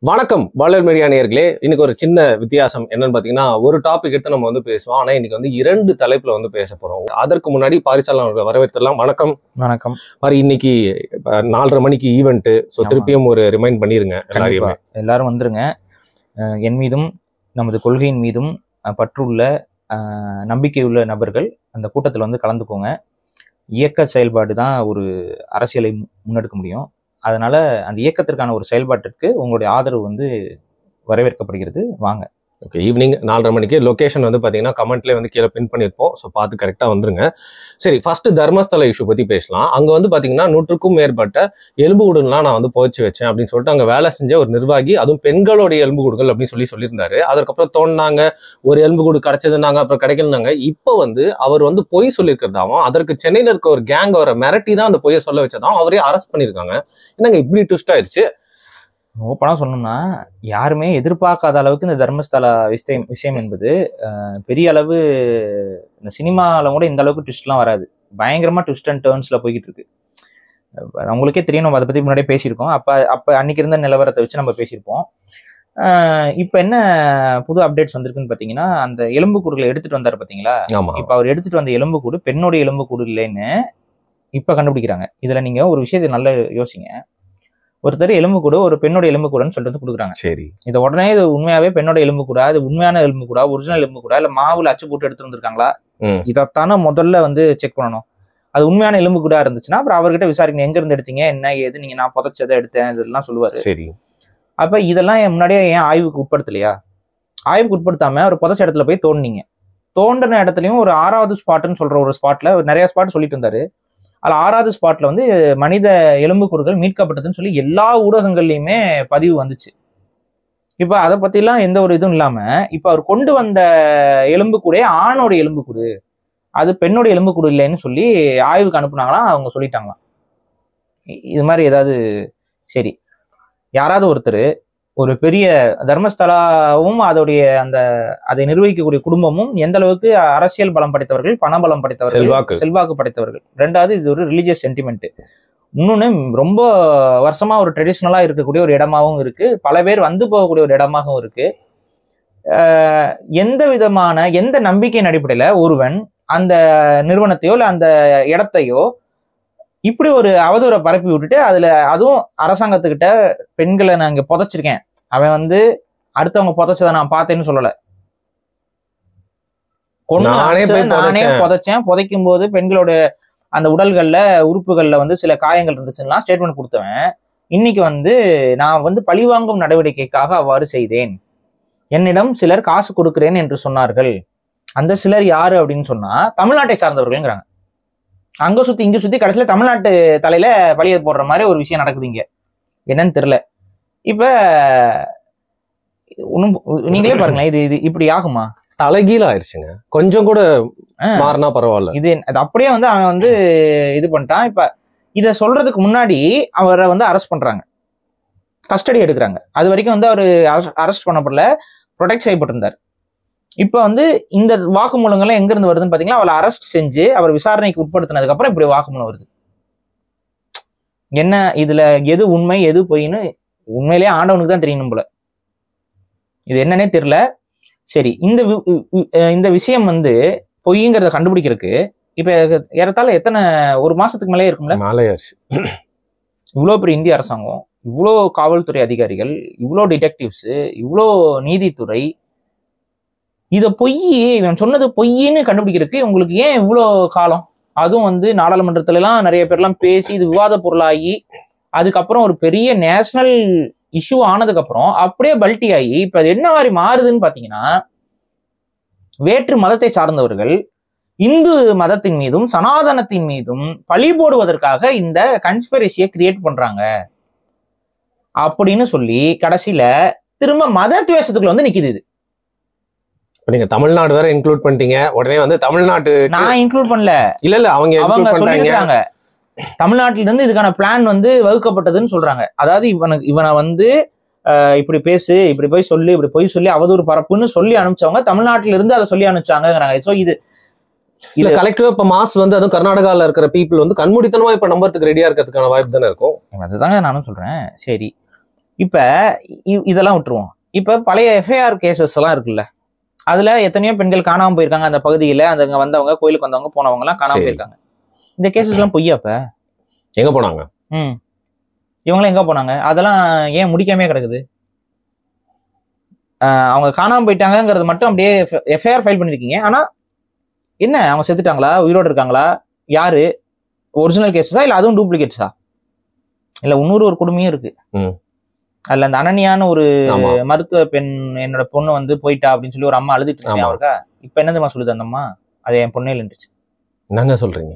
வணக்கம் வளர் மீடியா நேயர்களே. இன்னைக்கு ஒரு சின்ன வித்தியாசம் என்னன்னு பாத்தீங்கன்னா, ஒரு டாபிக் எடுத்து நம்ம பேசுவோம். ஆனா இன்னைக்கு இரண்டு தலைப்புல பேச போறோம். அதற்கு முன்னாடி பாரிசாலன் அவர்களை வரவேற்றலாம். வணக்கம். வணக்கம். இன்னைக்கு 4:30 மணிக்கு ஈவெண்ட். ஸோ திருப்பியும் ஒரு ரிமைண்ட் பண்ணிருங்க எல்லாரையுமே. எல்லாரும் வந்துருங்க. என் மீதும் நமது கொள்கையின் மீதும் பற்றுள்ள நம்பிக்கையுள்ள நபர்கள் அந்த கூட்டத்தில் கலந்துக்கோங்க. இயக்க செயல்பாடு தான் ஒரு அரசியலை முன்னெடுக்க முடியும். அதனால அந்த இயக்கத்திற்கான ஒரு செயல்பாட்டிற்கு உங்களுடைய ஆதரவு வரவேற்கப்படுகிறது. வாங்க. ஓகே, ஈவினிங் 4:30 மணிக்கு. லொகேஷன் பார்த்தீங்கன்னா கமெண்ட்லேயே கீழே பின் பண்ணியிருப்போம். ஸோ பார்த்து கரெக்டாக வந்துருங்க. சரி, ஃபர்ஸ்ட் தர்மஸ்தல இஷ்யூ பற்றி பேசலாம். அங்கே பார்த்தீங்கன்னா 100க்கும் மேற்பட்ட எலும்புக்கூடுலாம் நான் புதைச்சி வச்சேன் அப்படின்னு சொல்லிட்டு அங்கே வேலை செஞ்ச ஒரு நிர்வாகி, அதுவும் பெண்களுடைய எலும்புக்கூடுகள் அப்படின்னு சொல்லியிருந்தாரு. அதற்கப்புறம் தோணுனாங்க ஒரு எலும்புக்கூடு கிடைச்சதுன்னாங்க, அப்புறம் கிடைக்கலனாங்க. இப்போ அவர் பொய் சொல்லியிருக்கிறதாவும், அதற்கு சென்னையில் இருக்க ஒரு கேங் அவரை மிரட்டி தான் அந்த பொய்யை சொல்ல வச்சதாவும் அவரே அரெஸ்ட் பண்ணியிருக்காங்க. என்னங்க இப்படி ட்விஸ்ட் ஆயிடுச்சு? ஓப்பனாக சொல்லணும்னா யாருமே எதிர்பார்க்காத அளவுக்கு இந்த தர்மஸ்தல விஷயம் என்பது பெரிய அளவு இந்த சினிமாவில் கூட இந்த அளவுக்கு ட்விஸ்ட்லாம் வராது. பயங்கரமாக ட்விஸ்ட் அண்ட் டேர்ன்ஸில் போய்கிட்டு இருக்கு. உங்களுக்கே தெரியும், நம்ம அதை பற்றி முன்னாடியே பேசியிருக்கோம். அப்போ அன்னைக்கு இருந்த நிலவரத்தை வச்சு நம்ம பேசியிருப்போம். இப்போ என்ன புது அப்டேட்ஸ் வந்திருக்குன்னு பார்த்தீங்கன்னா, அந்த எலும்புக்கூடுகளை எடுத்துகிட்டு வந்தார் பார்த்தீங்களா? இப்போ அவர் எடுத்துகிட்டு வந்த எலும்புக்கூடு பெண்ணுடைய எலும்புக்கூடு இல்லைன்னு இப்போ கண்டுபிடிக்கிறாங்க. இதில் நீங்கள் ஒரு விஷயத்தை நல்லா யோசிங்க. ஒருத்தர் எலும்புக்கூடு ஒரு பெண்ணோட எலும்புக்கூடன்னு சொல்லிட்டு கொடுக்குறாங்க. சரி, இதை உடனே இது உண்மையாவே பெண்ணோட எலும்புக்கூடா, அது உண்மையான எலும்புக்கூடா, ஒரிஜினல் எலும்புக்கூடா, இல்ல மாவுல அச்சு போட்டு எடுத்து வந்திருக்காங்களா, இதைத்தானே முதல்ல செக் பண்ணணும். அது உண்மையான எலும்புக்கூடா இருந்துச்சுன்னா அப்புறம் அவர்கிட்ட விசாரிக்கணும், எங்க இருந்து எடுத்தீங்க, என்ன ஏது, நீங்க நான் புதைச்சதை எடுத்தேன் இதெல்லாம் சொல்லுவாரு. சரி, அப்ப இதெல்லாம் முன்னாடியே ஏன் ஆய்வுக்கு உட்படுத்தலையா? ஆய்வுக்கு உட்படுத்தாம ஒரு புதைச்ச இடத்துல போய் தோண்டினீங்க. தோண்டின இடத்துலயும் ஒரு 6வது ஸ்பாட்னு சொல்ற ஒரு ஸ்பாட்ல நிறைய ஸ்பாட் சொல்லிட்டு இருந்தாரு. அதில் 6வது ஸ்பாட்ல மனித எலும்புக்கூடுகள் மீட்கப்பட்டதுன்னு சொல்லி எல்லா ஊடகங்கள்லையுமே பதிவு வந்துச்சு. இப்போ அதை பத்திலாம் எந்த ஒரு இதுவும் இல்லாம இப்போ அவர் கொண்டு வந்த எலும்புக்கூடே ஆணோட எலும்புக்கூடு, அது பெண்ணோட எலும்புக்கூடு இல்லைன்னு சொல்லி ஆய்வுக்கு அனுப்புனாங்களாம். அவங்க சொல்லிட்டாங்களாம். இது மாதிரி ஏதாவது சரி, யாராவது ஒருத்தர் ஒரு பெரிய தர்மஸ்தலாவும் அதோடைய அதை நிர்வகிக்கக்கூடிய குடும்பமும் எந்த அளவுக்கு அரசியல் பலம் படைத்தவர்கள், பணபலம் படைத்தவர்கள், செல்வாக்கு படைத்தவர்கள். ரெண்டாவது, இது ஒரு ரிலீஜியஸ் சென்டிமெண்ட். இன்னொன்னு, ரொம்ப வருஷமா ஒரு ட்ரெடிஷ்னலா இருக்கக்கூடிய ஒரு இடமாவும் இருக்கு, பல பேர் போகக்கூடிய ஒரு இடமாகவும் இருக்கு. எந்த விதமான எந்த நம்பிக்கையின் அடிப்படையில ஒருவன் அந்த நிறுவனத்தையோ இல்ல அந்த இடத்தையோ இப்படி ஒரு அவதூறை பரப்பி விட்டுட்டு அதுவும் அரசாங்கத்துக்கிட்ட பெண்களை நான் இங்க புதைச்சிருக்கேன், அவன் அடுத்தவங்க புதைச்சதை நான் பார்த்தேன்னு சொல்லல, நானே புதைச்சேன், புதைக்கும் போது பெண்களோட அந்த உடல்கள்ல உறுப்புகள்ல சில காயங்கள் இருந்துச்சுன்னா ஸ்டேட்மெண்ட் கொடுத்தவன் இன்னைக்கு நான் பழிவாங்கும் நடவடிக்கைக்காக அவ்வாறு செய்தேன், என்னிடம் சிலர் காசு கொடுக்கிறேன் என்று சொன்னார்கள். அந்த சிலர் யாரு அப்படின்னு சொன்னா தமிழ்நாட்டை சார்ந்தவர்கள்ங்கிறாங்க. அங்க சுத்தி இங்க சுத்தி கடைசியில தமிழ்நாட்டு தலையில பழிய போடுற மாதிரி ஒரு விஷயம் நடக்குது இங்க. என்னன்னு தெரியல. இப்ப நீங்களே பாருங்களேன், இது இப்படி ஆகுமா? தலைகீழ ஆயிடுச்சுங்க. கொஞ்சம் கூட மாறினா பரவாயில்ல. இது அப்படியே அவன் இது பண்ணிட்டான். இப்ப இத சொல்றதுக்கு முன்னாடி அவரை அரெஸ்ட் பண்றாங்க, கஸ்டடி எடுக்கிறாங்க. அது வரைக்கும் அவரு அரெஸ்ட் பண்ணப்படல, ப்ரொடெக்ட் செய்யப்பட்டிருந்தார். இப்ப இந்த வாக்குமூலங்கள்லாம் எங்க இருந்து வருதுன்னு பாத்தீங்கன்னா, அவளை அரெஸ்ட் செஞ்சு அவர் விசாரணைக்கு உட்படுத்தினதுக்கு அப்புறம் இப்படி வாக்குமூலம் வருது. என்ன இதுல எது உண்மை எது பொய்ன்னு உண்மையிலேயே ஆண்டவனுக்கு தான் தெரியணும் போல. இது என்னன்னே தெரியல. சரி, இந்த விஷயம் பொய்ங்கிறத கண்டுபிடிக்கிறதுக்கு இப்ப ஏறத்தாழ எத்தனை ஒரு மாசத்துக்கு மேலே இருக்கும்ல? இவ்வளோ பெரிய இந்திய அரசாங்கம், இவ்வளோ காவல்துறை அதிகாரிகள், இவ்வளோ டிடெக்டிவ்ஸ், இவ்வளோ நீதித்துறை, இத பொய், இவன் சொன்னது பொய்ன்னு கண்டுபிடிக்கிறதுக்கு உங்களுக்கு ஏன் இவ்வளோ காலம்? அதுவும் நாடாளுமன்றத்துல எல்லாம் நிறைய பேர்லாம் பேசி இது விவாத பொருளாகி அதுக்கப்புறம் ஒரு பெரிய நேஷனல் இஷ்யூ ஆனதுக்கு அப்புறம் அப்படியே பல்ட்டி ஆகி இப்ப அது என்ன மாதிரி மாறுதுன்னு பாத்தீங்கன்னா, வேற்று மதத்தை சார்ந்தவர்கள் இந்து மதத்தின் மீதும் சனாதனத்தின் மீதும் பழி போடுவதற்காக இந்த கன்ஸ்பிரசியை கிரியேட் பண்றாங்க அப்படின்னு சொல்லி கடைசியில திரும்ப மத துவேஷத்துக்குள்ள நிக்குது. இது நீங்க தமிழ்நாடு வேற இன்க்ளூட் பண்ணிட்டீங்க. உடனே தமிழ்நாட்டு நான் இன்க்ளூட் பண்ணல. இல்ல அவங்க சொல்லிருக்காங்க, தமிழ்நாட்டில இருந்து இதுக்கான பிளான் வகுக்கப்பட்டதுன்னு சொல்றாங்க. அதாவது இவனை இப்படி பேசு, இப்படி போய் சொல்லு, இப்படி போய் சொல்லி அவதூறு பரப்புன்னு சொல்லி அனுப்பிச்சவங்க தமிழ்நாட்டில இருந்து அதை சொல்லி அனுப்பிச்சாங்கிறாங்க. சோ இது கலெக்டிவா இப்ப மாஸ் அதுவும் கர்நாடகால இருக்கிற பீப்புள் கண்மூடித்தனமா இப்ப நம்புறதுக்கு ரெடியா இருக்கிறதுக்கான வாய்ப்பு தானே இருக்கும். அதுதாங்க நானும் சொல்றேன். சரி, இப்ப இதெல்லாம் விட்டுருவோம். இப்ப பழைய எஃப்ஐஆர் கேசஸ் எல்லாம் இருக்குல்ல, அதுல எத்தனையோ பெண்கள் காணாம போயிருக்காங்க. அந்த பகுதியில அங்க வந்தவங்க, கோயிலுக்கு வந்தவங்க, போனவங்க எல்லாம் காணாம போயிருக்காங்க. இந்த கேசஸ் எல்லாம் பொய்யாப்ப எங்க போனாங்க? இவங்களாம் எங்க போனாங்க? அதெல்லாம் ஏன் முடிக்காமே கிடக்குது? அவங்க காணாம போயிட்டாங்கிறது மட்டும் அப்படியே எஃப்ஐஆர் ஃபைல் பண்ணிருக்கீங்க. ஆனா என்ன, அவங்க செத்துட்டாங்களா, உயிரோடு இருக்காங்களா, யாரு, ஒரிஜினல் கேஸஸா இல்ல அதுவும் டூப்ளிகேட்ஸா? இல்ல இன்னொரு ஒரு கொடுமையும் இருக்கு. அதுல அந்த அனன்யான்னு ஒரு மருத்துவ பெண், என்னோட பொண்ணு வந்து போயிட்டா அப்படின்னு சொல்லி ஒரு அம்மா அழுதுட்டு இருந்துச்சு அவருக்கா. இப்ப என்னதுமா சொல்லுது அந்த அம்மா, அது என் பொண்ணே இல்லைன்றுச்சு. என்னங்க சொல்றீங்க?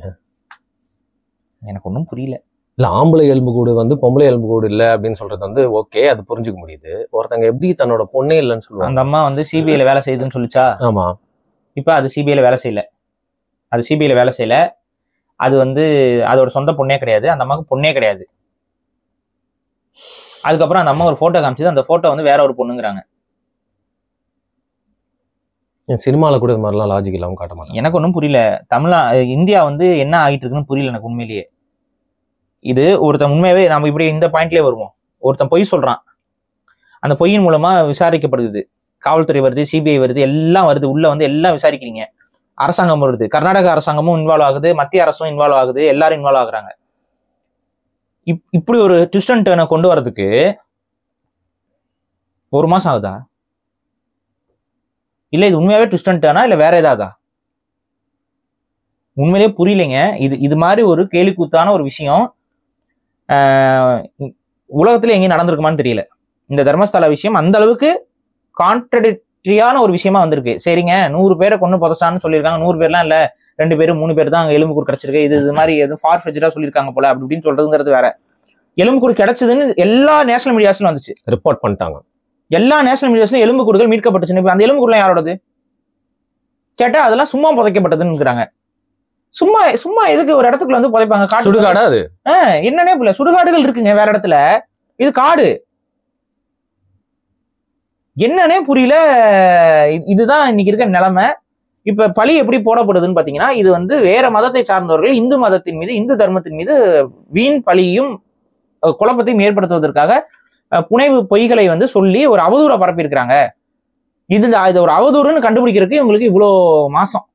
எனக்கு ஒன்றும் புரியல. இல்ல ஆம்பளை எலும்புக்கூடு வந்து பொம்பளை எலும்புக்கூடு இல்லை அப்படின்னு சொல்றது வந்து ஓகே, அது புரிஞ்சுக்க முடியுது. ஒருத்தங்க எப்படி தன்னோட பொண்ணே இல்லைன்னு சொல்லுவாங்க? அந்த அம்மா வந்து சிபிஐல வேலை செய்யுதுன்னு சொல்லிச்சா? ஆமா. இப்ப அது சிபிஐல வேலை செய்யல. அது வந்து அதோட சொந்த பொண்ணே கிடையாது. அந்த அம்மாவுக்கு பொண்ணே கிடையாது. அதுக்கப்புறம் அந்த அம்மா ஒரு போட்டோ காமிச்சது, அந்த போட்டோ வந்து வேற ஒரு பொண்ணுங்கிறாங்க. சினிமால கூட இது மாதிரிலாம் லாஜிக் இல்லாம காட்ட மாட்டாங்க. எனக்கு ஒன்றும் புரியல. இந்தியா வந்து என்ன ஆகிட்டு இருக்குன்னு புரியல எனக்கு உண்மையிலேயே. இது ஒருத்தன் உண்மையாவே நம்ம இப்படி இந்த பாயிண்ட்லயே வருவோம். ஒருத்தன் பொய் சொல்றான், அந்த பொய்யின் மூலமா விசாரிக்கப்படுது. காவல்துறை வருது, சிபிஐ வருது, எல்லாம் வருது, உள்ள வந்து எல்லாம் விசாரிக்கிறீங்க. அரசாங்கம் வருது, கர்நாடக அரசாங்கமும் இன்வால்வ் ஆகுது, மத்திய அரசும் இன்வால்வ் ஆகுது, எல்லாரும் இன்வால்வ் ஆகுறாங்க. இப்படி ஒரு ட்விஸ்ட் அண்ட் டர்னை கொண்டு வரதுக்கு 1 மாசம் ஆகுதா? இல்ல இது உண்மையாவே ட்விஸ்ட் அண்ட் டர்னா இல்ல வேற ஏதாவதா? உண்மையிலேயே புரியலைங்க. இது மாதிரி ஒரு கேலிக்கூத்தான ஒரு விஷயம் உலகத்துல எங்கேயும் நடந்திருக்குமான்னு தெரியல. இந்த தர்மஸ்தல விஷயம் அந்த அளவுக்கு கான்ட்ரடிக்டரியான ஒரு விஷயமா வந்திருக்கு. சரிங்க, 100 பேரை கொண்டு புதைச்சான்னு சொல்லியிருக்காங்க. 100 பேர்லாம் இல்ல, 2 பேர் 3 பேர் தான் அங்க எலும்புக்கூடு கிடைச்சிருக்கு. இது மாதிரி எதுவும் ஃபார்ஃபெட்ஜா சொல்லியிருக்காங்க போல அப்படி இப்படின்னு சொல்றதுங்கிறது வேற. எலும்புக்கூடு கிடைச்சதுன்னு எல்லா நேஷனல் மீடியாஸ்லும் வந்துச்சு, ரிப்போர்ட் பண்ணிட்டாங்க. எல்லா நேஷனல் மீடியாஸ்லும் எலும்புக்கூடுகள் மீட்கப்பட்டுச்சுன்னு. அந்த எலும்புக்கூடுலாம் யாரோடது கேட்டா அதெல்லாம் சும்மா புதைக்கப்பட்டதுன்னு. சும்மா எதுக்கு ஒரு இடத்துக்குள்ள வந்து புதைப்பாங்க? சுடுகாடா அது? என்னன்னே புரியல. சுடுகாடுகள் இருக்குங்க வேற இடத்துல, இது காடு. என்னன்னே புரியல. இதுதான் இன்னைக்கு இருக்க நிலைமை. இப்ப பழி எப்படி போடப்படுதுன்னு பாத்தீங்கன்னா, இது வந்து வேற மதத்தை சார்ந்தவர்கள் இந்து மதத்தின் மீது, இந்து தர்மத்தின் மீது வீண் பழியும் குழப்பத்தையும் ஏற்படுத்துவதற்காக புனைவு பொய்களை வந்து சொல்லி ஒரு அவதூறை பரப்பி இருக்கிறாங்க. இது ஒரு அவதூறுன்னு கண்டுபிடிக்கிறதுக்கு இவங்களுக்கு இவ்வளோ மாசம்.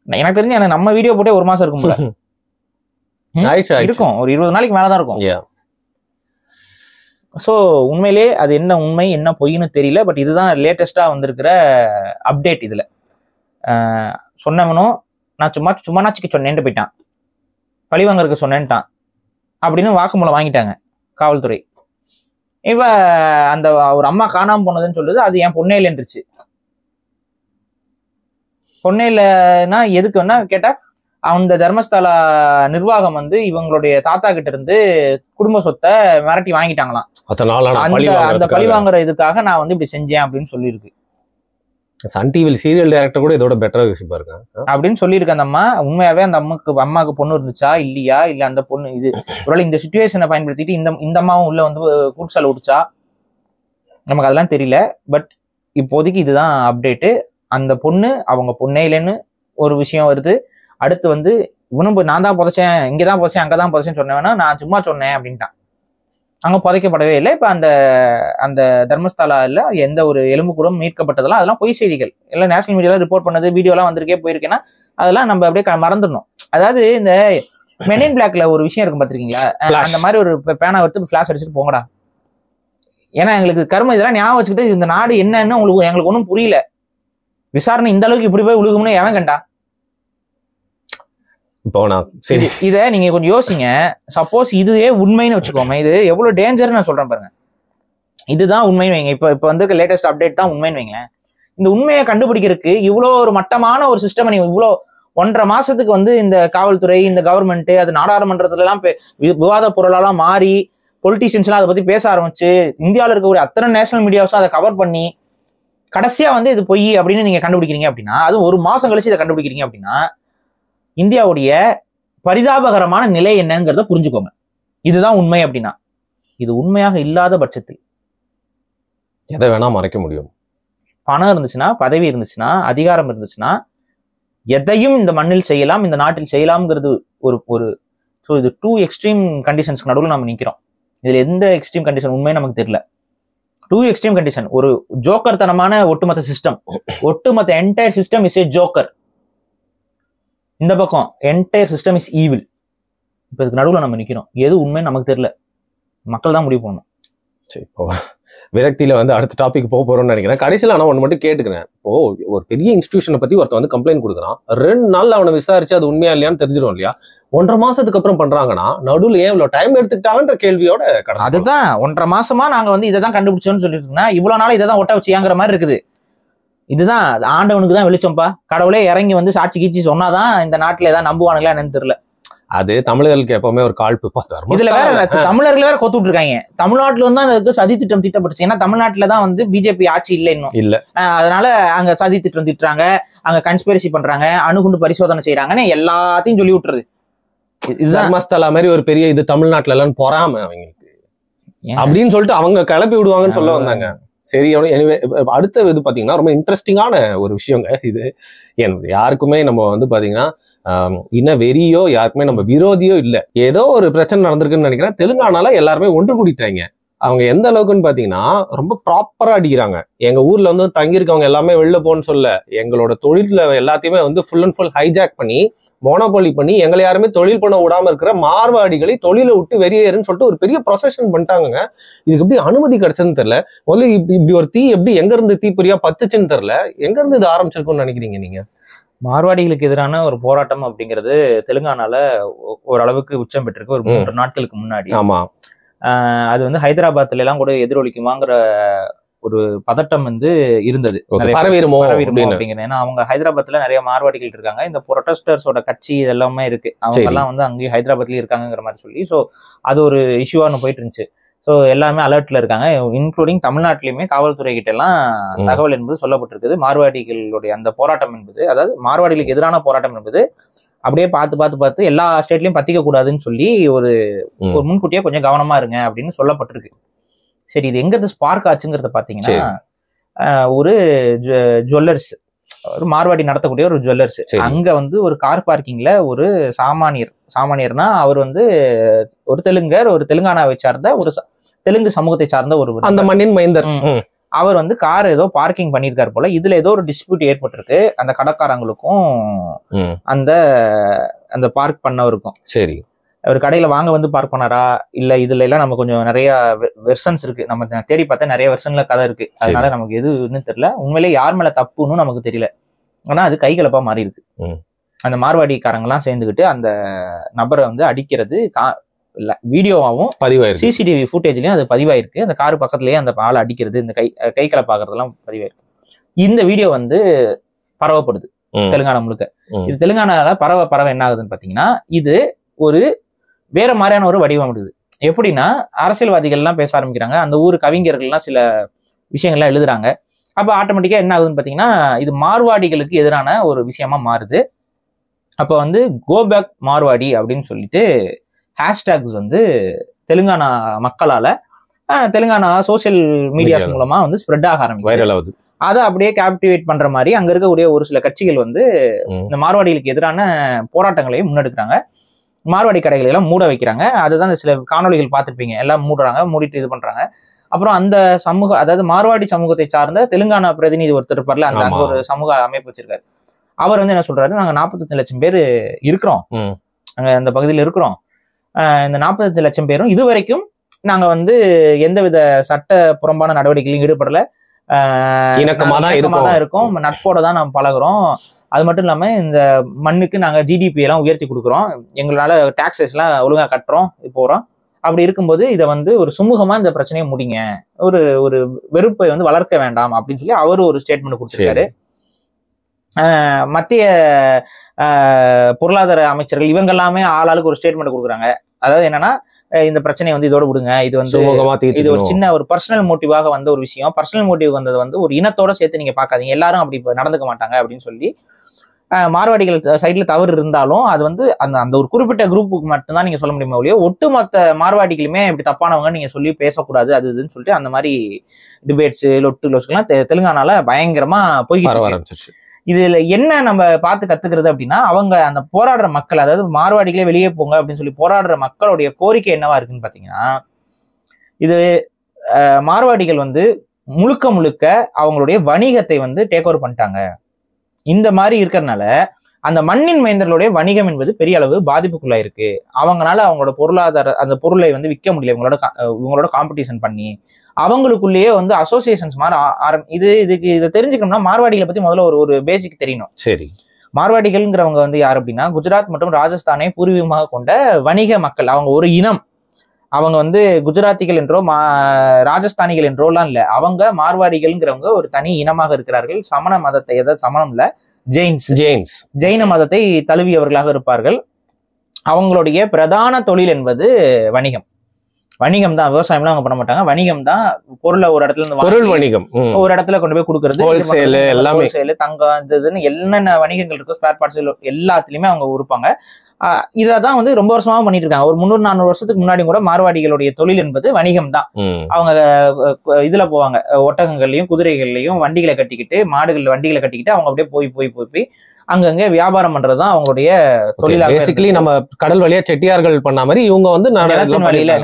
எனக்கு தெரிஞ்சு எனக்கு நம்ம வீடியோ போட்டே 1 மாசம் இருக்கும்ல. இருக்கும், ஒரு 20 நாளைக்கு மேலதான் இருக்கும். ஸோ உண்மையிலே அது என்ன உண்மை என்ன பொய்ன்னு தெரியல. பட் இதுதான் லேட்டஸ்டா வந்திருக்கிற அப்டேட். இதுல சொன்னவனும் நான் சும்மானாச்சுக்கு சொன்னேன்ட்டு போயிட்டான், பழிவாங்கறதுக்கு சொன்னேன்ட்டான் அப்படின்னு வாக்குமூலம் வாங்கிட்டாங்க காவல்துறை. இப்ப அந்த ஒரு அம்மா காணாம போனதுன்னு சொல்லுது, அது என் பொண்ணே இல்லைன்றுச்சு. பொண்ணே இல்லைன்னா எதுக்குன்னா கேட்டா, அந்த தர்மஸ்தல நிர்வாகம் வந்து இவங்களுடைய தாத்தா கிட்ட இருந்து குடும்ப சொத்தை மிரட்டி வாங்கிட்டாங்களாம். அந்த பழி வாங்குற இதுக்காக நான் வந்து இப்படி செஞ்சேன் அப்படின்னு சொல்லியிருக்கு. சன் டிவியில் சீரியல் டைரக்டர் கூட இதோட பெட்டரா யோசிப்பா இருக்காங்க அப்படின்னு சொல்லியிருக்கு அந்த அம்மா. உண்மையாவே அந்த அம்மாவுக்கு பொண்ணு இருந்துச்சா இல்லையா, இல்ல அந்த பொண்ணு இது ஒருவேளை இந்த சிச்சுவேஷனை பயன்படுத்திட்டு இந்த அம்மாவும் உள்ள வந்து கூட்சால விடுச்சா, நமக்கு அதெல்லாம் தெரியல. பட் இப்போதைக்கு இதுதான் அப்டேட்டு. அந்த பொண்ணு அவங்க பொண்ணே இல்லைன்னு ஒரு விஷயம் வருது. அடுத்து வந்து இவனும் நான் தான் புதைச்சேன், இங்கதான் புதைச்சேன், அங்கதான் புதைச்சேன்னு சொன்னேன்னா நான் சும்மா சொன்னேன் அப்படின்ட்டான். அங்க புதைக்கப்படவே இல்லை. இப்ப அந்த தர்மஸ்தலால எந்த ஒரு எலும்பு கூட மீட்கப்பட்டதெல்லாம் அதெல்லாம் பொய் செய்திகள். எல்லாம் நேஷனல் மீடியால ரிப்போர்ட் பண்ணது, வீடியோலாம் வந்திருக்கே போயிருக்கேன்னா அதெல்லாம் நம்ம அப்படியே மறந்துடணும். அதாவது இந்த மென் இன் பிளாக்ல ஒரு விஷயம் இருக்கும் பாத்திருக்கீங்களா, அந்த மாதிரி ஒரு பேனா எடுத்து ஃபிளாஷ் அடிச்சுட்டு போங்கடா. ஏன்னா எங்களுக்கு கர்மம் இதெல்லாம் ஞாபகம் வச்சுக்கிட்டு இந்த நாடு என்னன்னு எங்களுக்கு ஒன்றும் புரியல. விசாரணை இந்த அளவுக்கு இப்படி போய் விழுகும்னு எவன் கண்டா? இப்போ நான் சரி இதை நீங்க கொஞ்சம் யோசிங்க. சப்போஸ் இதுவே உண்மைன்னு வச்சுக்கோமே, இது எவ்வளவு டேஞ்சர்னு நான் சொல்றேன் பாருங்க. இதுதான் உண்மைன்னு வைங்க. இப்ப வந்து லேட்டஸ்ட் அப்டேட் தான் உண்மைன்னு வைங்களேன். இந்த உண்மையை கண்டுபிடிக்கிறதுக்கு இவ்வளோ ஒரு மட்டமான ஒரு சிஸ்டம் நீங்க இவ்வளோ 1.5 மாசத்துக்கு வந்து இந்த காவல்துறை, இந்த கவர்மெண்ட், அது நாடாளுமன்றத்துல எல்லாம் விவாத பொருளாலாம் மாறி பொலிட்டீஷியன்ஸ் எல்லாம் அதை பத்தி பேச ஆரம்பிச்சு, இந்தியாவில் இருக்கக்கூடிய அத்தனை நேஷனல் மீடியாஸும் அதை கவர் பண்ணி கடைசியா வந்து இது பொய் அப்படின்னு நீங்க கண்டுபிடிக்கிறீங்க அப்படின்னா, அதுவும் 1 மாசம் கழிச்சு இதை கண்டுபிடிக்கிறீங்க அப்படின்னா, இந்தியாவுடைய பரிதாபகரமான நிலை என்னங்கிறத புரிஞ்சுக்கோங்க. இதுதான் உண்மை அப்படின்னா. இது உண்மையாக இல்லாத பட்சத்தில் எதை வேணா மறைக்க முடியும். பணம் இருந்துச்சுன்னா, பதவி இருந்துச்சுன்னா, அதிகாரம் இருந்துச்சுன்னா எதையும் இந்த மண்ணில் செய்யலாம், இந்த நாட்டில் செய்யலாம்ங்கிறது ஒரு ஸோ இது 2 எக்ஸ்ட்ரீம் கண்டிஷன்ஸ்க்கு நடுவில் நம்ம நிற்கிறோம். இதுல எந்த எக்ஸ்ட்ரீம் கண்டிஷன் உண்மையை நமக்கு தெரியல. 2 எக்ஸ்ட்ரீம் கண்டிஷன். ஒரு ஜோக்கர் தனமான ஒட்டுமொத்த சிஸ்டம், ஒட்டுமொத்த entire system is a joker. இந்த பக்கம் என்டையர் சிஸ்டம் இஸ் ஈவில். இப்போ இதுக்கு நடுவில் நம்ம நிற்கிறோம். எது உண்மைன்னு நமக்கு தெரியல, மக்கள் தான் முடிவு பண்ணணும். சரி, இப்போ விரக்தியில வந்து அடுத்த டாபிக் போக போறோம்னு நினைக்கிறேன். கடைசியில் ஆனால் ஒன்று மட்டும் கேட்டுக்கிறேன். இப்போ ஒரு பெரிய இன்ஸ்டிடியூஷனை பத்தி ஒருத்தர் வந்து கம்ப்ளைண்ட் கொடுக்குறான், 2 நாள்ல அவனை விசாரிச்சு அது உண்மையா இல்லையான்னு தெரிஞ்சிடும் இல்லையா? 1.5 மாசத்துக்கு அப்புறம் பண்றாங்கன்னா நடுவில் ஏன் இவ்வளவு டைம் எடுத்துக்கிட்டாங்கன்ற கேள்வியோட அதுதான் 1.5 மாசமா நாங்க வந்து இதை தான் கண்டுபிடிச்சோம்னு சொல்லிட்டு இருக்கோம்னா, இவ்வளவு நாள் இதை தான் ஒட்ட வச்சியாங்கிற மாதிரி இருக்குது. இதுதான் ஆண்டவனுக்கு தான் வெளிச்சம்பா. கடவுளே இறங்கி வந்து சாட்சி கீச்சி சொன்னாதான் இந்த நாட்டுல ஏதாவது நம்புவானுங்களா என்னன்னு தெரியல. அது தமிழர்களுக்கு எப்பவுமே ஒரு காழ்ப்பு. இதுல வேற தமிழர்கள் வேற கொத்து விட்டுருக்காங்க. தமிழ்நாட்டுல வந்து அதுக்கு சதி திட்டம் தீட்டப்பட்டுச்சு. ஏன்னா தமிழ்நாட்டுல தான் வந்து பிஜேபி ஆட்சி இல்லை இன்னும் இல்ல. அதனால அங்க சதி திட்டம் திட்டுறாங்க, அங்க கன்ஸ்பிரசி பண்றாங்க, அணுகுண்டு பரிசோதனை செய்யறாங்கன்னு எல்லாத்தையும் சொல்லி விட்டுருது. இதுதான் மஸ்தலா மாதிரி ஒரு பெரிய இது தமிழ்நாட்டுல எல்லாம் பொறாம அவங்களுக்கு அப்படின்னு சொல்லிட்டு அவங்க கிளப்பி விடுவாங்கன்னு சொல்ல வந்தாங்க. சரி, எனிவே அடுத்த இது பாத்தீங்கன்னா ரொம்ப இன்ட்ரெஸ்டிங்கான ஒரு விஷயங்க இது. யாருக்குமே நம்ம வந்து பாத்தீங்கன்னா இன்ன வெறியோ யாருக்குமே நம்ம விரோதியோ இல்லை. ஏதோ ஒரு பிரச்சனை நடந்திருக்குன்னு நினைக்கிறேன். தெலுங்கானால எல்லாருமே ஒன்று கூடிட்டாங்க. அவங்க எந்த அளவுக்குன்னு பாத்தீங்கன்னா ரொம்ப ப்ராப்பரா அடிக்கிறாங்க. எங்க ஊர்ல வந்து தங்கியிருக்கவங்க எல்லாமே வெளில போன்னு சொல்ல, எங்களோட தொழில எல்லாத்தையுமே வந்து ஃபுல் அண்ட் ஃபுல் ஹைஜாக் பண்ணி மோனோபோலி பண்ணி எங்களை யாருமே தொழில் பண்ண விடாம இருக்கிற மார்வாடிகளை தொழிலை விட்டு வெளியேறுன்னு சொல்லிட்டு ஒரு பெரிய ப்ரொசஷன் பண்ணிட்டாங்க. இதுக்கு எப்படி அனுமதி கிடைச்சதுன்னு தெரியல. முதல்ல இப்படி ஒரு தீ எப்படி எங்க இருந்து தீப்பொறியா பத்துச்சுன்னு தெரியல. எங்க இருந்து இது ஆரம்பிச்சிருக்கும்னு நினைக்கிறீங்க நீங்க? மார்வாடிகளுக்கு எதிரான ஒரு போராட்டம் அப்படிங்கிறது தெலுங்கானால ஓரளவுக்கு உச்சம் பெற்றிருக்கு ஒரு 3 நாட்களுக்கு முன்னாடி. ஆமா, அது வந்து ஹைதராபாத்ல எல்லாம் கூட எதிரொலிக்குமாங்கிற ஒரு பதட்டம் வந்து இருந்தது. பரவிருமோ அப்படிங்கிற. ஏன்னா அவங்க ஹைதராபாத்ல நிறைய மார்வாடிகள் இருக்காங்க, இந்த ப்ரொட்டஸ்டர்ஸோட கட்சி இதெல்லாமே இருக்கு, அவங்க எல்லாம் வந்து அங்கேயும் ஹைதராபாத்லயும் இருக்காங்கிற மாதிரி சொல்லி ஸோ அது ஒரு இஷ்யூவானு போயிட்டு இருந்துச்சு. ஸோ எல்லாமே அலர்ட்ல இருக்காங்க, இன்க்ளூடிங் தமிழ்நாட்டிலையுமே காவல்துறை கிட்ட எல்லாம் தகவல் என்பது சொல்லப்பட்டிருக்குது. மார்வாடிகளுடைய அந்த போராட்டம் என்பது, அதாவது மார்வாடிகளுக்கு எதிரான போராட்டம் என்பது அப்படியே பார்த்து எல்லா ஸ்டேட்லயும் பத்திக்க கூடாதுன்னு சொல்லி ஒரு முன்கூட்டியே கொஞ்சம் கவனமா இருங்க அப்படின்னு சொல்லப்பட்டிருக்கு. சரி, இது எங்க ஸ்பார்க் ஆச்சுங்கிறத பாத்தீங்கன்னா, ஒரு ஜுவல்லர்ஸ், ஒரு மார்வாடி நடத்தக்கூடிய ஒரு ஜுவல்லர்ஸ், அங்க வந்து ஒரு கார் பார்க்கிங்ல ஒரு சாமானியர்னா அவர் வந்து ஒரு தெலுங்கர், ஒரு தெலுங்கானாவை சார்ந்த ஒரு தெலுங்கு சமூகத்தை சார்ந்த ஒரு அந்த மண்ணின் மைந்தர், அவர் வந்து கார் ஏதோ பார்க்கிங் பண்ணியிருக்காரு போல. இதுல ஏதோ ஒரு டிஸ்பியூட் ஏற்பட்டிருக்கு அந்த கடைக்காரங்களுக்கும் அந்த பார்க் பண்ணவருக்கும். சரி, அவர் கடையில வாங்க வந்து பார்க் பண்ணாரா இல்ல இதுல எல்லாம் நம்ம கொஞ்சம் நிறைய வெர்ஷன்ஸ் இருக்கு, நம்ம தேடி பார்த்தா நிறைய வெர்ஷன்ல கதை இருக்கு, அதனால நமக்கு எதுன்னு தெரியல. உண்மையிலே யார் மேல தப்புன்னு நமக்கு தெரியல, ஆனா அது கைகலப்பா மாறி இருக்கு. அந்த மார்வாடிக்காரங்க எல்லாம் சேர்ந்துக்கிட்டு அந்த நபரை வந்து அடிக்கிறது வீடியோவாகவும் பதிவாயிருக்கு, சிசிடிவி ஃபுட்டேஜ்லயும் அது பதிவாயிருக்கு. அந்த காரு பக்கத்துலயே அந்த ஆளை அடிக்கிறது, இந்த கை கலப்பாக்குறதெல்லாம் பதிவாயிருக்கு. இந்த வீடியோ வந்து பரவப்படுது தெலுங்கானா முழுக்க. இது தெலுங்கானால பரவ என்ன ஆகுதுன்னு பாத்தீங்கன்னா, இது ஒரு வேற மாதிரியான ஒரு வடிவம் எடுக்குது. எப்படின்னா, அரசியல்வாதிகள் எல்லாம் பேச ஆரம்பிக்கிறாங்க, அந்த ஊர் கவிஞர்கள்லாம் சில விஷயங்கள்லாம் எழுதுறாங்க. அப்ப ஆட்டோமேட்டிக்கா என்ன ஆகுதுன்னு பாத்தீங்கன்னா, இது மார்வாடிகளுக்கு எதிரான ஒரு விஷயமா மாறுது. அப்ப வந்து கோ பேக் மார்வாடி அப்படின்னு சொல்லிட்டு ஹேஷ்டேக்ஸ் வந்து தெலுங்கானா மக்களால தெலுங்கானா சோசியல் மீடியாஸ் மூலமா வந்து ஸ்ப்ரெட் ஆக ஆரம்பிக்குது. அதை அப்படியே கேப்டிவேட் பண்ற மாதிரி அங்க இருக்கக்கூடிய ஒரு சில கட்சிகள் வந்து இந்த மார்வாடிகளுக்கு எதிரான போராட்டங்களையும் முன்னெடுக்கிறாங்க. மார்வாடி கடைகளை எல்லாம் மூட வைக்கிறாங்க. அதுதான் சில காணொலிகள் பார்த்துருப்பீங்க, எல்லாம் மூடுறாங்க, மூடிட்டு இது பண்றாங்க. அப்புறம் அந்த அதாவது மார்வாடி சமூகத்தை சார்ந்த தெலுங்கானா பிரதிநிதி ஒருத்தர் இருப்பார்ல, அங்க ஒரு சமூக அமைப்பு வச்சிருக்காரு. அவர் வந்து என்ன சொல்றாரு, நாங்க 45 லட்சம் பேர் இருக்கிறோம், அங்க அந்த பகுதியில் இருக்கிறோம். இந்த 45 லட்சம் பேரும் இதுவரைக்கும் நாங்க வந்து எந்தவித சட்ட புறம்பான நடவடிக்கையிலும் ஈடுபடல, இணக்கமா தான் இருக்கோம், நட்போட தான் நம்ம பழகுறோம். அது மட்டும் இல்லாம இந்த மண்ணுக்கு நாங்க ஜிடிபி எல்லாம் உயர்த்தி கொடுக்குறோம், எங்களால டாக்ஸஸ் எல்லாம் ஒழுங்கா கட்டுறோம் போறோம். அப்படி இருக்கும்போது இதை வந்து ஒரு சுமூகமா இந்த பிரச்சனையை முடிங்க, ஒரு ஒரு வெறுப்பை வந்து வளர்க்க வேண்டாம் அப்படின்னு சொல்லி அவரு ஒரு ஸ்டேட்மெண்ட் கொடுத்திருக்காரு. மத்திய பொருளாதார அமைச்சர்கள் இவங்க எல்லாமே ஆளாளுக்கு ஒரு ஸ்டேட்மெண்ட் கொடுக்குறாங்க. அதாவது என்னன்னா, இந்த பிரச்சனையை வந்து இதோட விடுங்க, இது வந்து இது ஒரு சின்ன ஒரு பர்சனல் மோட்டிவாக வந்த ஒரு விஷயம், பர்சனல் மோட்டிவ் வந்தது வந்து ஒரு இனத்தோட சேர்த்து நீங்க பாக்காதீங்க, எல்லாரும் அப்படி நடந்துக்க மாட்டாங்க அப்படின்னு சொல்லி மார்வாடிகள் சைட்ல தவறு இருந்தாலும் அது வந்து அந்த ஒரு குறிப்பிட்ட குரூப்புக்கு மட்டும்தான் நீங்க சொல்ல முடியுமே ஒழிய ஒட்டுமொத்த மார்வாடிகளுமே இப்படி தப்பானவங்க நீங்க சொல்லி பேசக்கூடாது அது இதுன்னு சொல்லிட்டு அந்த மாதிரி டிபேட்ஸ் லொட்டுலாம் தெலுங்கானால பயங்கரமா போய்கிட்டு ஆரம்பிச்சிருச்சு. இதுல என்ன நம்ம பார்த்து கத்துக்கிறது அப்படின்னா, அவங்க அந்த போராடுற மக்கள், அதாவது மார்வாடிகளே வெளியே போங்க அப்படின்னு சொல்லி போராடுற மக்களுடைய கோரிக்கை என்னவா இருக்குன்னு பாத்தீங்கன்னா, இது மார்வாடிகள் வந்து முழுக்க முழுக்க அவங்களுடைய வணிகத்தை வந்து டேக் ஓவர் பண்ணிட்டாங்க. இந்த மாதிரி இருக்கிறதுனால அந்த மண்ணின் மைந்தர்களுடைய வணிகம் என்பது பெரிய அளவு பாதிப்புக்குள்ள இருக்கு. அவங்களால அவங்களோட பொருளாதார அந்த பொருளை வந்து விற்க முடியல. இவங்களோட காம்படிஷன் பண்ணி அவங்களுக்குள்ளேயே வந்து அசோசியேஷன்ஸ் மாதிரி இதை தெரிஞ்சுக்கணும்னா மார்வாடிகளை பத்தி முதல்ல ஒரு பேசிக் தெரியணும். சரி. மார்வாடிகள்ங்கிறவங்க வந்து யார் அப்படின்னா குஜராத் மற்றும் ராஜஸ்தானை பூர்வீகமாக கொண்ட வணிக மக்கள். அவங்க ஒரு இனம். அவங்க வந்து குஜராத்திகள் என்றோ ராஜஸ்தானிகள் என்றோலாம் இல்லை. அவங்க மார்வாடிகள்ங்கிறவங்க ஒரு தனி இனமாக இருக்கிறார்கள். சமண மதத்தை, எதாவது சமணம் இல்ல, ஜெயின மதத்தை தழுவியவர்களாக இருப்பார்கள். அவங்களுடைய பிரதான தொழில் என்பது வணிகம். வணிகம் தான். விவசாயம்லாம் அவங்க பண்ண மாட்டாங்க. வணிகம் தான். பொருளை ஒரு இடத்துல இருந்து பொருள் வணிகம் ஒரு இடத்துல கொண்டு போய் கொடுக்கறது, ஹோல்சேல், தங்கம், இதுன்னு என்னென்ன வணிகங்கள் இருக்கோ, ஸ்பேர் பார்ட்ஸ் எல்லாத்துலயுமே அவங்க இருப்பாங்க. இதான் வந்து ரொம்ப வருஷமா பண்ணிட்டு இருக்காங்க. ஒரு 300-400 வருஷத்துக்கு முன்னாடி கூட மார்வாடிகளுடைய தொழில் என்பது வணிகம் தான். அவங்க இதுல போவாங்க, ஒட்டகங்கள்லயும் குதிரைகள்லயும் வண்டிகளை கட்டிக்கிட்டு, வண்டிகளை கட்டிக்கிட்டு அவங்க அப்படியே போய் அங்கங்க வியாபாரம் பண்றதுதான் அவங்களுடைய தொழிலாக. பேசிக்கலி நம்ம கடல் வழியா செட்டியார்கள் பண்ண மாதிரி இவங்க வந்து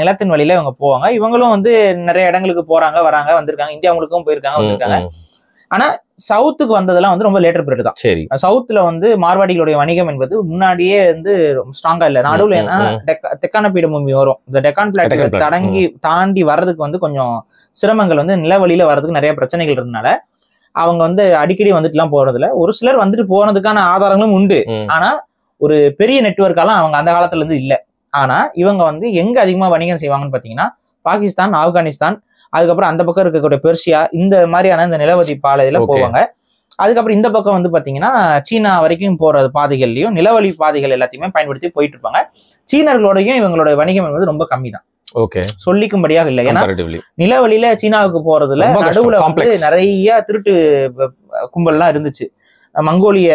நிலத்தின் வழியில இவங்க போவாங்க. இவங்களும் வந்து நிறைய இடங்களுக்கு போறாங்க, வராங்க, வந்திருக்காங்க. இந்தியா முழுக்கவும் வந்திருக்காங்க. ஆனா சவுத்துக்கு வந்ததெல்லாம் வந்து ரொம்ப லேட்டர் பீரியட் தான். சரி. சவுத்துல வந்து மார்வாடிகளுடைய வணிகம் என்பது முன்னாடியே வந்து ஸ்ட்ராங்கா இல்ல. நடுவுல ஏன்னா தெக்கான பீடபூமி வரும். இந்த டெக்கான் பிளாட்டை தாண்டி வர்றதுக்கு வந்து கொஞ்சம் சிரமங்கள் வந்து நிலவழியில வர்றதுக்கு நிறைய பிரச்சனைகள் இருந்தனால அவங்க வந்து அடிக்கடி வந்துட்டுலாம் போறதுல ஒரு சிலர் வந்துட்டு போனதுக்கான ஆதாரங்களும் உண்டு. ஆனா ஒரு பெரிய நெட்வொர்க்கெல்லாம் அவங்க அந்த காலத்துல இருந்து இல்ல. ஆனா இவங்க வந்து எங்க அதிகமா வணிகம் செய்வாங்கன்னு பாத்தீங்கன்னா பாகிஸ்தான், ஆப்கானிஸ்தான், அதுக்கப்புறம் அந்த பக்கம் இருக்கக்கூடிய பெர்ஷியா, இந்த மாதிரியான இந்த நிலவதி பாதையில போவாங்க. அதுக்கப்புறம் இந்த பக்கம் வந்து பாத்தீங்கன்னா சீனா வரைக்கும் போற பாதைகள்லயும் நிலவழி பாதைகள் எல்லாத்தையுமே பயன்படுத்தி போயிட்டு இருப்பாங்க. சீனர்களோடையும் இவங்களோட வணிகம் என்பது ரொம்ப கம்மி தான். சொல்லிக்கும்படியாக இல்லை. ஏன்னா நிலவழியில சீனாவுக்கு போறதுல நடுவுல வந்து நிறைய திருட்டு கும்பல்லாம் இருந்துச்சு. மங்கோலிய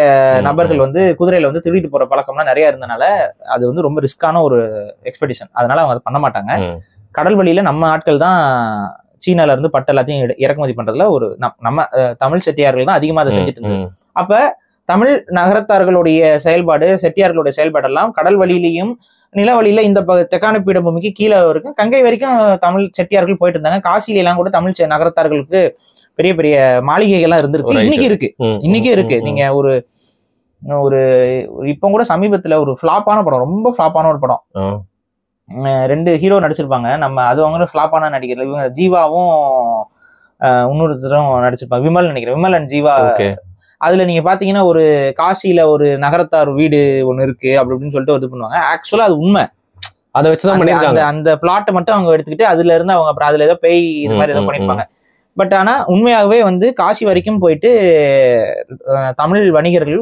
நபர்கள் வந்து குதிரையில வந்து திருடிட்டு போற பழக்கம்லாம் நிறைய இருந்தனால அது வந்து ரொம்ப ரிஸ்கான ஒரு எக்ஸ்பெடிஷன். அதனால அவங்க அதை பண்ண மாட்டாங்க. கடல் வழியில நம்ம ஆட்கள் தான் சீனால இருந்து பட்டு எல்லாத்தையும் இறக்குமதி பண்றதுல நம்ம தமிழ் செட்டியார்கள் தான் அதிகமா அதை செஞ்சுட்டு இருந்தது. அப்ப தமிழ் நகரத்தார்களுடைய செயல்பாடு, செட்டியார்களுடைய செயல்பாடெல்லாம் கடல் வழியிலையும் நிலவழியில இந்த தெக்கான பீடபூமிக்கு கீழே வரைக்கும் கங்கை வரைக்கும் தமிழ் செட்டியார்கள் போயிட்டு இருந்தாங்க. காசில எல்லாம் கூட தமிழ் நகரத்தார்களுக்கு பெரிய பெரிய மாளிகைகள்லாம் இருந்திருக்கு. இன்னைக்கு இருக்கு. நீங்க ஒரு இப்ப கூட சமீபத்துல ஒரு ஃபிளாப்பான படம், ரொம்ப ஃபிளாப்பான ஒரு படம், 2 ஹீரோ நடிச்சிருப்பாங்க. நம்ம அது அவங்க ஃபிளாப்பான நடிகர். இவங்க ஜீவாவும் இன்னொருத்தரும் நடிச்சிருப்பாங்க, விமல் நினைக்கிறேன், விமல் அண்ட் ஜீவா. அதுல நீங்க பாத்தீங்கன்னா ஒரு காசியில ஒரு நகரத்தார் வீடு ஒண்ணு இருக்கு அப்படி அப்படின்னு சொல்லிட்டு இது பண்ணுவாங்க. ஆக்சுவலா அது உண்மை. அதை வச்சுதான் பண்ணிருக்காங்க. அந்த பிளாட்டை மட்டும் அவங்க எடுத்துக்கிட்டு அதுல இருந்து அவங்க அப்புறம் அதுல ஏதோ பேய் இது மாதிரி ஏதோ பண்ணிருப்பாங்க. பட் ஆனா உண்மையாகவே வந்து காசி வரைக்கும் போயிட்டு தமிழ் வணிகர்கள்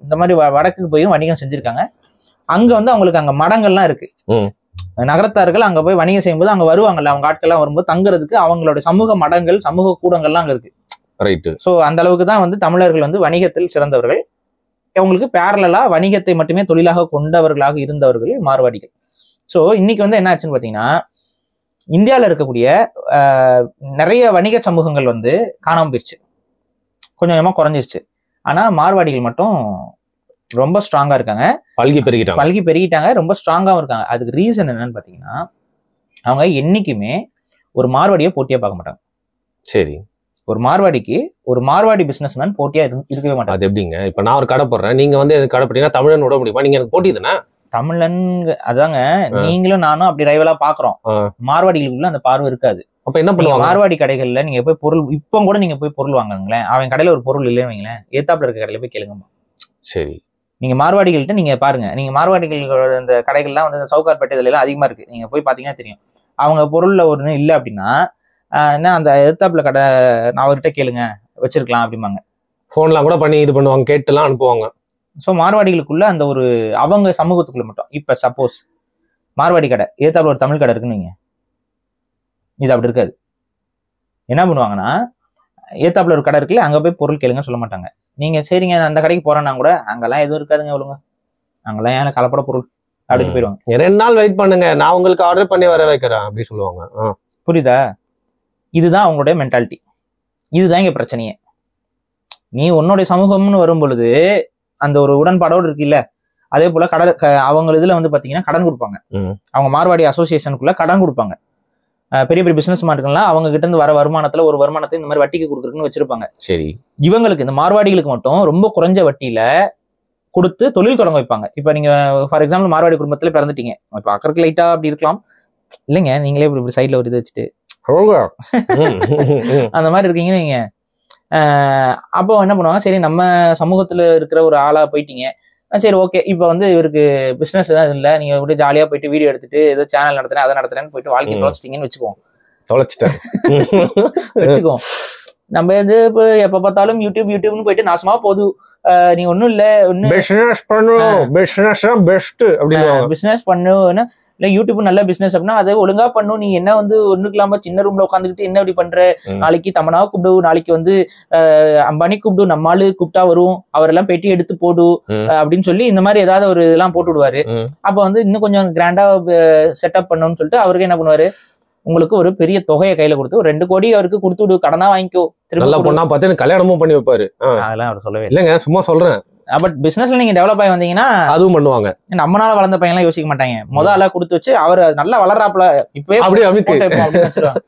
இந்த மாதிரி வடக்குக்கு போய் வணிகம் செஞ்சிருக்காங்க. அங்க வந்து அவங்களுக்கு அங்க மடங்கள்லாம் இருக்கு. நகரத்தார்கள் அங்க போய் வணிகம் செய்யும்போது அங்க வருவாங்கல்ல, அவங்க ஆட்கள் எல்லாம் வரும்போது தங்குறதுக்கு அவங்களோட சமூக மடங்கள், சமூக கூடங்கள்லாம் அங்க இருக்கு. சோ அந்த அளவுக்கு தான் வந்து தமிழர்கள் வந்து வணிகத்தில் சிறந்தவர்கள். அவங்களுக்கு பேரலா வணிகத்தை மட்டுமே தொழிலாக கொண்டவர்களாக இருந்தவர்கள் மார்வாடிகள். சோ இன்னைக்கு வந்து என்ன ஆச்சுன்னு பாத்தீங்கன்னா இந்தியாவில் இருக்கக்கூடிய நிறைய வணிக சமூகங்கள் வந்து காணாம போயிடுச்சு, கொஞ்சம் கொஞ்சமா குறைஞ்சிருச்சு. ஆனா மார்வாடிகள் மட்டும் ரொம்ப ஸ்ட்ராங்கா இருக்காங்க, பல்கி பெருகிட்டாங்க, ரொம்ப ஸ்ட்ராங்காவும் இருக்காங்க. அதுக்கு ரீசன் என்னன்னு பாத்தீங்கன்னா அவங்க என்னைக்குமே ஒரு மார்வாடியை போட்டியா பார்க்க மாட்டாங்க. சரி, ஒரு மார்வாடிக்கு ஒரு மார்வாடி பிசினஸ்மேன் போட்டியா இருக்கவே மாட்டாங்க. அது எப்படிங்க? இப்ப நான் ஒரு கடை போடுறேன், நீங்க வந்து கடை போட்டீங்கன்னா தமிழன் விட முடியுமா? நீங்க எனக்கு போட்டி தானே தமிழன். அதாங்க, நீங்களும் நானும் அப்படி ரைவலா பாக்குறோம். மார்வாடிகளுக்குள்ள அந்த பார்வை இருக்காது. அப்ப என்ன பண்ணுவாங்க? மார்வாடி கடைகள்ல நீங்க போய் பொருள், இப்போ கூட நீங்க போய் பொருள் வாங்குங்களேன், அவன் கடையில ஒரு பொருள் இல்லைன்னு வைங்களேன், ஏத்தாப்புல இருக்க கடையில போய் கேளுங்கம்மா. சரி, நீங்க மார்வாடிகள்கிட்ட நீங்க பாருங்க, நீங்க மார்வாடிகளோட இந்த கடைகள்லாம் வந்து சவுகார்பேட்டை இதுல எல்லாம் அதிகமா இருக்கு, நீங்க போய் பாத்தீங்கன்னா தெரியும். அவங்க பொருள்ல ஒண்ணு இல்லை அப்படின்னா என்ன, அந்த எதிர்த்தாப்புல கடை நான் அவர்கிட்ட கேளுங்க வச்சிருக்கலாம் அப்படிம்பாங்க. போன்லாம் கூட பண்ணி இது பண்ணுவாங்க, கேட்டுலாம் அனுப்புவாங்க. ஸோ மார்வாடிகளுக்குள்ள அந்த ஒரு அவங்க சமூகத்துக்குள்ள மட்டும். இப்ப சப்போஸ் மார்வாடி கடை எதிர்த்தாப்புல ஒரு தமிழ் கடை இருக்குன்னு வைங்க, இது அப்படி இருக்காது. என்ன பண்ணுவாங்கன்னா ஏத்தாப்புல ஒரு கடை இருக்குல்ல, அங்க போய் பொருள் கேளுங்க சொல்ல மாட்டாங்க. நீங்க சரிங்க அந்த கடைக்கு போறேன்னா கூட அங்கெல்லாம் எதுவும் இருக்காதுங்க, ஒழுங்க அங்கெல்லாம் ஏன் கலப்பட பொருள் அப்படின்னு போயிடுவாங்க. 2 நாள் வெயிட் பண்ணுங்க, நான் உங்களுக்கு ஆர்டர் பண்ணி வர வைக்கிறேன் அப்படி சொல்லுவாங்க. புரியுதா? இதுதான் அவங்களுடைய மென்டாலிட்டி. இதுதான் இங்க பிரச்சனையே. நீ உன்னுடைய சமூகம்னு வரும் பொழுது அந்த ஒரு உடன்பாடோடு இருக்கு இல்ல, அதே போல அவங்க இதுல வந்து பாத்தீங்கன்னா கடன் கொடுப்பாங்க. அவங்க மார்வாடி அசோசியேஷனுக்குள்ள கடன் கொடுப்பாங்க. பெரிய பெரிய பிசினஸ் மார்க்கெல்லாம் அவங்க கிட்ட இருந்து வர வருமானத்துல ஒரு வருமானத்தை இந்த மாதிரி வட்டிக்கு கொடுக்குறதுன்னு வச்சிருப்பாங்க. சரி. இவங்களுக்கு இந்த மார்வாடிகளுக்கு மட்டும் ரொம்ப குறைஞ்ச வட்டியில கொடுத்து தொழில் தொடங்க வைப்பாங்க. இப்ப நீங்க ஃபார் எக்ஸாம்பிள் மார்வாடி குடும்பத்துல பிறந்துட்டீங்க, இப்ப அக்கறைக்கு லைட்டா அப்படி இருக்கலாம் இல்லைங்க, நீங்களே இப்படி சைட்ல ஒரு இது வச்சுட்டு அந்த மாதிரி இருக்கீங்கன்னு நீங்க அப்போ என்ன பண்ணுவாங்க, சரி நம்ம சமூகத்துல இருக்கிற ஒரு ஆளா போயிட்டீங்க, சரி ஓகே இப்போ வந்து இவருக்கு பிசினஸ் எதாவது இல்லை, நீங்க விட்டு ஜாலியா போயிட்டு வீடியோ எடுத்துட்டு ஏதோ சேனல் நடத்துறேன் அதை நடத்துறேன்னு போயிட்டு வாழ்க்கை தொலைச்சிட்டீங்கன்னு வச்சுக்குவோம். நம்ம வந்து இப்போ எப்ப பார்த்தாலும் யூடியூப்னு போயிட்டு நாசமா போகுது, நீ ஒன்னும் இல்ல பிசினஸ் பண்ணுன்னா இல்ல யூடியூப் நல்ல பிசினஸ் அப்படின்னா அதை ஒழுங்கா பண்ணும். நீ என்ன வந்து ஒண்ணுக்கு இல்லாம சின்ன ரூம்ல உட்காந்துக்கிட்டு என்ன இப்படி பண்ற, நாளைக்கு தமனாவை கூப்பிடு, நாளைக்கு வந்து அம்பானி கூப்பிடு, நம்ம ஆளு கூப்பிட்டா வரும், அவரெல்லாம் பெட்டி எடுத்து போடு அப்படின்னு சொல்லி இந்த மாதிரி ஏதாவது ஒரு இதெல்லாம் போட்டு விடுவாரு. அப்ப வந்து இன்னும் கொஞ்சம் கிராண்டா செட்டப் பண்ணணும்னு சொல்லிட்டு அவருக்கு என்ன பண்ணுவாரு, உங்களுக்கு ஒரு பெரிய தொகையை கையில கொடுத்து ஒரு 2 கோடி அவருக்கு கொடுத்து விடு, கடனா வாங்கிக்கோ, திரும்ப கல்யாணமும் பண்ணி வைப்பாரு. அதெல்லாம் அவர் சொல்லவே இல்லைங்க, சும்மா சொல்றேன். பட் பிசினஸ்ல நீங்க டெவலப் ஆகி வந்தீங்கன்னா அதுவும் பண்ணுவாங்க. நம்மளால வளர்ந்த பையன் எல்லாம் யோசிக்க மாட்டாங்க, முதல்ல கொடுத்து வச்சு அவர் நல்லா வளர்றாப்புல இப்பவே வச்சிருவாங்க.